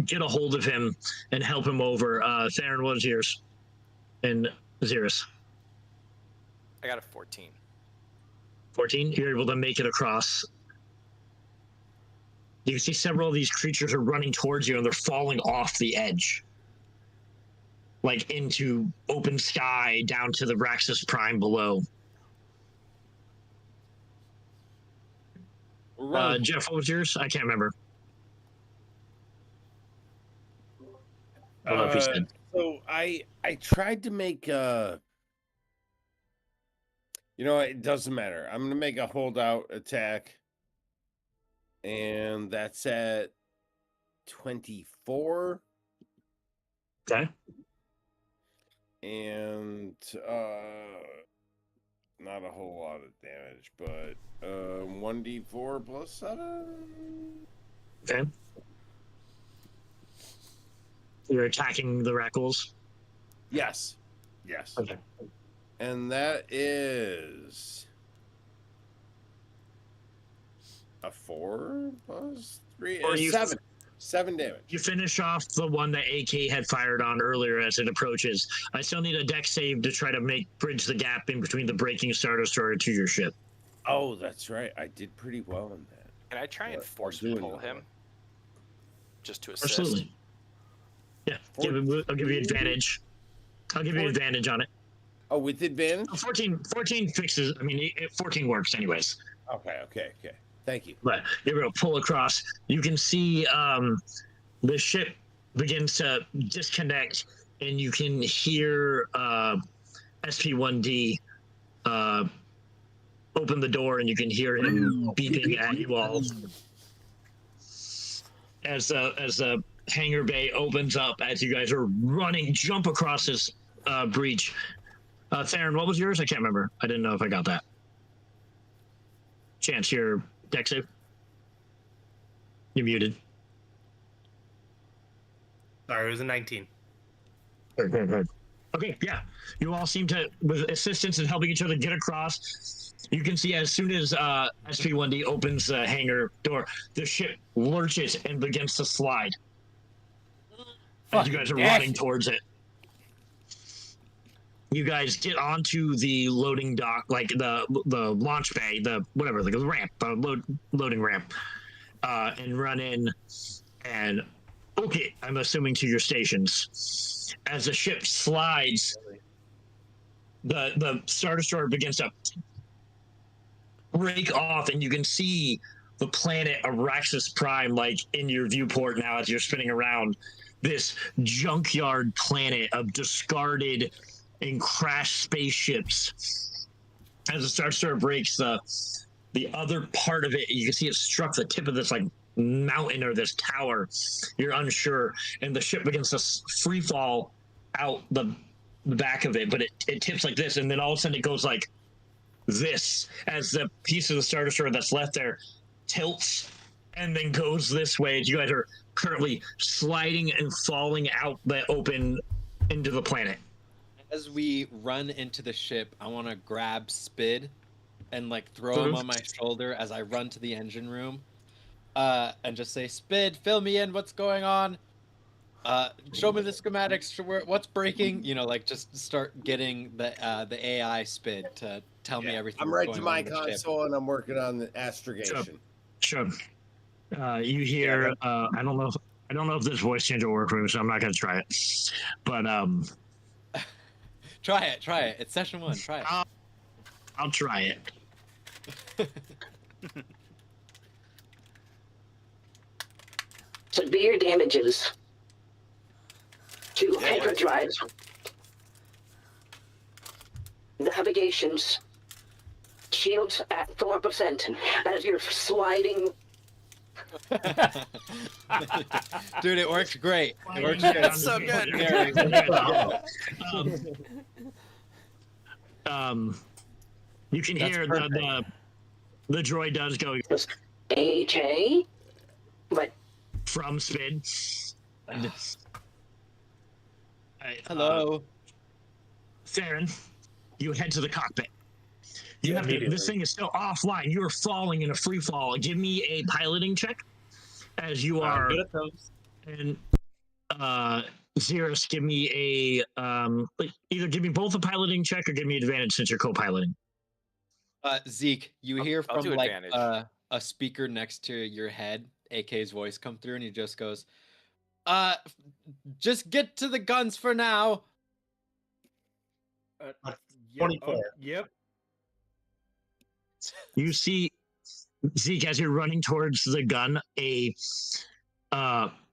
get a hold of him and help him over. Theron, what's yours? And Xeris. I got a 14. 14. You're able to make it across. You see several of these creatures are running towards you, and they're falling off the edge, into open sky down to the Raxus Prime below. Jeff, what was yours? I can't remember. I don't know if he said. So I tried to make it doesn't matter. I'm gonna make a holdout attack, and that's at 24. Okay. And not a whole lot of damage, but 1d4 plus 7. Okay. You're attacking the Rackles? Yes. Okay. And that is a 4 plus 3. 7. 7 damage. You finish off the one that AK had fired on earlier as it approaches. I still need a deck save to try to bridge the gap in between the breaking Star Destroyer to your ship. Oh, that's right. I did pretty well in that. Can I try and But force I'm doing pull that him? one. Just to assist. Absolutely. Yeah, I'll give you advantage. I'll give you advantage on it. Oh, with advantage? 14 fixes. 14 works anyways. Okay. Thank you. But you're able to pull across. You can see the ship begins to disconnect, and you can hear SP1D open the door, and you can hear him beeping at you all as the hangar bay opens up as you guys are jump across this breach. Theron, what was yours? I can't remember. I didn't know if I got that. Chance, your deck save? You're muted. Sorry, it was a 19. Good. Okay, yeah. You all seem to, with assistance and helping each other get across, you can see as soon as SP1D opens the hangar door, the ship lurches and begins to slide. As you guys are running towards it. You guys get onto the loading dock, the launch bay, the ramp, the loading ramp. and run in and okay, I'm assuming to your stations. As the ship slides, the Star Destroyer begins to break off, and you can see the planet Araxis Prime, like in your viewport now as you're spinning around. This junkyard planet of discarded and crashed spaceships. As the Star Destroyer breaks, the other part of it, you can see it struck the tip of this like mountain or this tower. You're unsure, and the ship begins to free fall out the back of it, but it tips like this, and then all of a sudden it goes like this as the piece of the Star Destroyer that's left there tilts and then goes this way as you guys are currently sliding and falling out the open into the planet. As we run into the ship, I want to grab Spid and like throw him on my shoulder as I run to the engine room, and just say, "Spid, fill me in. What's going on? Show me the schematics. What's breaking? You know, like just start getting the AI Spid to tell me everything." I'm right to my console and I'm working on the astrogation. Sure. You hear? I don't know if this voice changer will work for me, so I'm not going to try it. But try it. It's session 1. Try it. I'll try it. Severe damages to hyperdrives, navigations, shields at 4% as you're sliding. Dude, it works great. It works That's great. so good. You can hear the droid does go AJ, but from Spid. Hello. Theron, you head to the cockpit. You have this thing is still offline. You are falling in a free fall. Give me a piloting check as you are. Good at those. And Xeris, give me a either give me both a piloting check or give me advantage since you're co-piloting. Zeke, you hear I'll from do like advantage. a speaker next to your head, AK's voice come through, and he just goes, just get to the guns for now. 24. Yep. You see, Zeke, as you're running towards the gun, a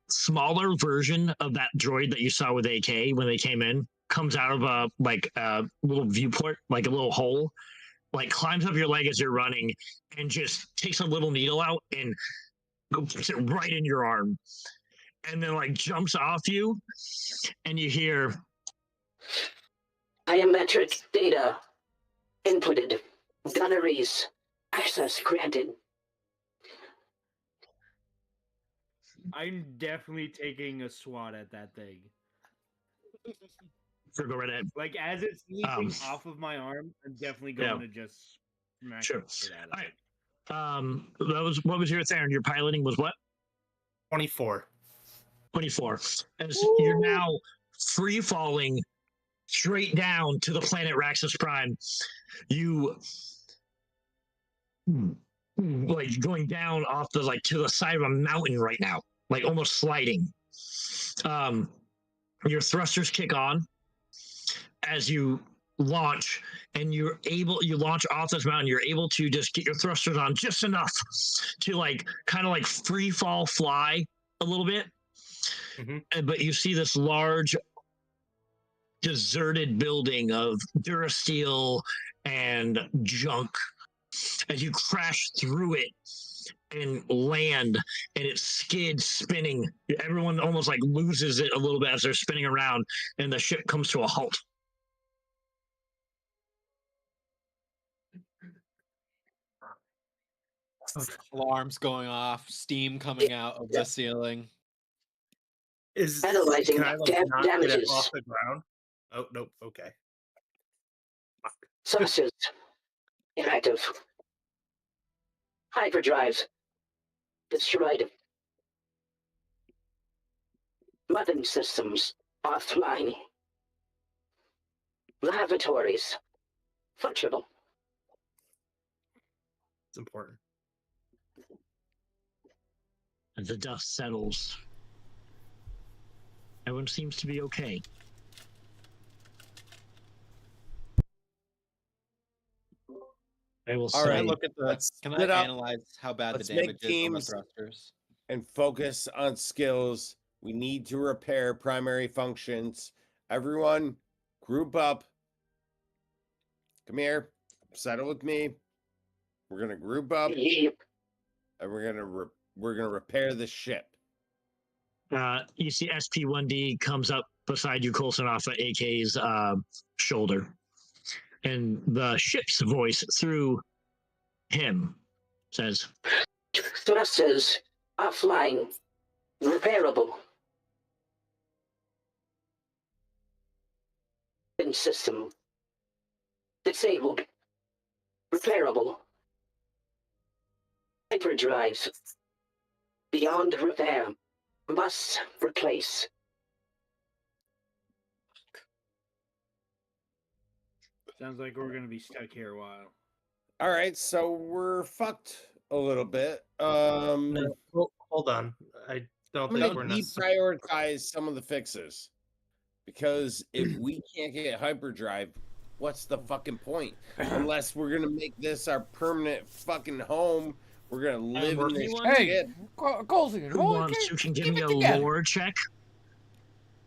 smaller version of that droid that you saw with AK when they came in comes out of a little viewport, like a little hole, like climbs up your leg as you're running and just takes a little needle out and puts it right in your arm, and then like jumps off you, and you hear biometric data inputted. Gunneries. Access granted. I'm definitely taking a swat at that thing. Sure, go right ahead. Like as it's leaping off of my arm, I'm definitely going to just smack Sure. it at it. All right. What was your Theron? Your piloting was what? 24. 24. As you're now free falling straight down to the planet Raxus Prime, you like going down off the like to the side of a mountain right now, like almost sliding. Your thrusters kick on as you launch, and you launch off this mountain. You're able to just get your thrusters on just enough to like kind of like free fall fly a little bit. But you see this large deserted building of Durasteel and junk as you crash through it and land, and it skids spinning. Everyone almost like loses it a little bit as they're spinning around, and the ship comes to a halt. Alarms going off, steam coming out of the ceiling. Analyzing Can I like not get it damages. off the ground? Oh nope. Okay. Sources inactive. Hyperdrives destroyed. Weapon systems offline. Lavatories functional. It's important. As the dust settles, everyone seems to be okay. I will All say, right, look at the. let's Can I split up analyze how bad Let's the make damage is on the teams. thrusters? and focus on skills. We need to repair primary functions. Everyone, group up. Come here, settle with me. We're gonna group up, Yep. and we're gonna repair the ship. you see SP1D comes up beside you, Coulson, off of AK's shoulder. And the ship's voice through him says, Thrusters offline. Repairable. In system. Disabled. Repairable. Hyperdrives. Beyond repair. Must replace. Sounds like we're gonna be stuck here a while. All right, so we're fucked a little bit. No, hold on. I don't I'm think gonna we're necessarily. deprioritize some of the fixes because if we can't get hyperdrive, what's the fucking point? Unless we're gonna make this our permanent fucking home, we're gonna live in this Hey, shit. Coulson, who wants to can give me a lore check?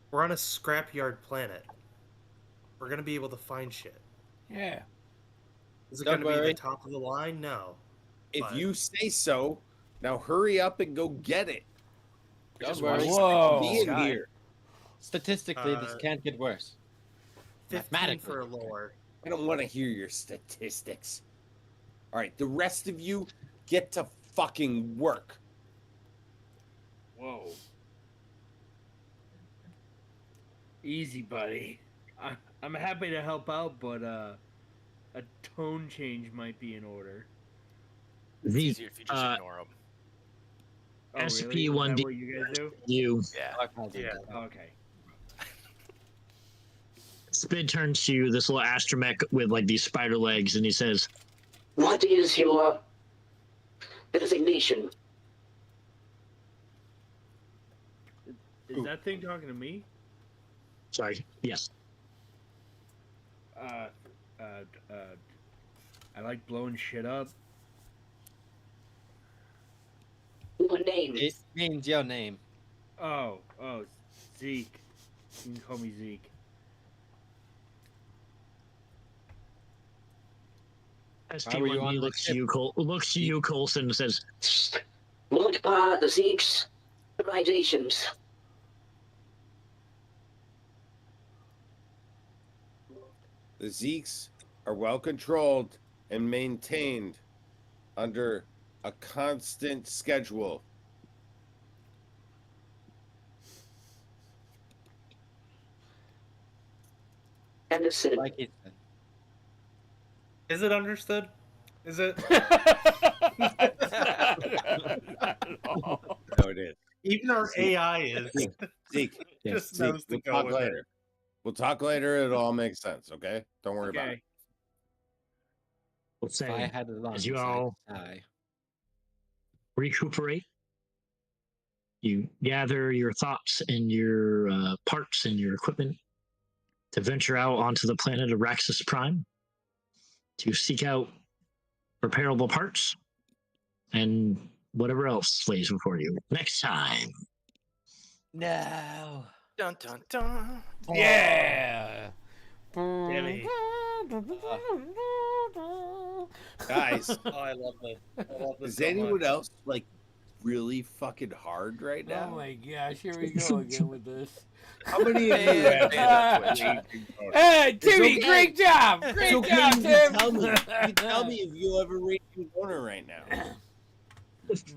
We're on a scrapyard planet. We're gonna be able to find shit. Yeah. Is it Don't gonna be worry. the top of the line? No. If But- you say so, now hurry up and go get it. We just Don't watched worry. Whoa. Be in Sky. here. Statistically, this can't get worse. 15 Mathematically. for a lore. I don't want to hear your statistics. All right, the rest of you get to fucking work. Whoa. Easy, buddy. I'm happy to help out, but a tone change might be in order. It's The easier if you just ignore them. Oh, really? Is that SP1D what you guys do? you Yeah. Yeah. Okay. Spid turns to you, this little astromech with like these spider legs, and he says, What is your designation? Is that thing talking to me? sorry, yes. I like blowing shit up. Your name? It means your name. Oh, Zeke. You can call me Zeke. were you on SP1D the looks to ship? you, looks to you, Coulson, and says, What are the Zeke's civilizations? The Zeeks are well controlled and maintained under a constant schedule. Anderson. Like he said. Is it understood? Is it? No, it is. Even our AI is. Zeke, Just Zeke, knows to we'll go talk with it. later. We'll talk later. It'll all make sense, okay? Don't worry about it. Okay. let's If I say, had lungs, as you I'd all die. recuperate, you gather your thoughts and your parts and your equipment to venture out onto the planet Araxis Prime to seek out repairable parts and whatever else lays before you. Next time. No. Dun dun dun. Yeah. Jimmy. Guys, Oh, I love this. I love this is so anyone much. else like really fucking hard right now? Oh my gosh, here we go again with this. How many of you Hey, have man, Twitch? Hey, Timmy, okay. great job! Great It's okay, job, you Tim! tell me. You tell me if you have a raging boner right now.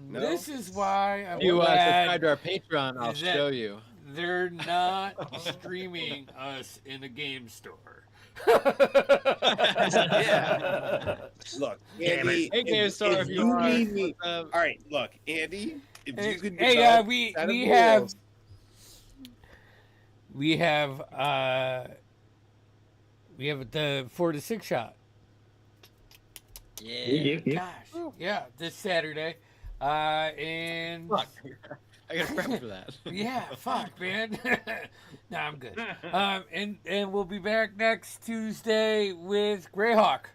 No? This is why I'm If you subscribe glad to our Patreon, I'll is that- show you. they're not streaming us in a game store. Yeah. Look, Damn Andy, Hey, Game Store, if you are. need me. What's up? All right, look, Andy, if you could Hey, develop we a set of we have rules- we have the 4 to 6 shot. Yeah. Gosh, yeah, this Saturday. And Fuck. I gotta prep for that. yeah, fuck, man. Nah, I'm good. And we'll be back next Tuesday with Greyhawk.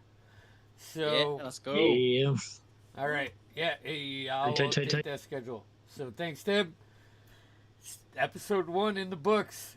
So Yeah, let's go. Yeah. all right, yeah, hey, I'll Tight, tight, update tight. that schedule. So thanks, Tim. Episode 1 in the books.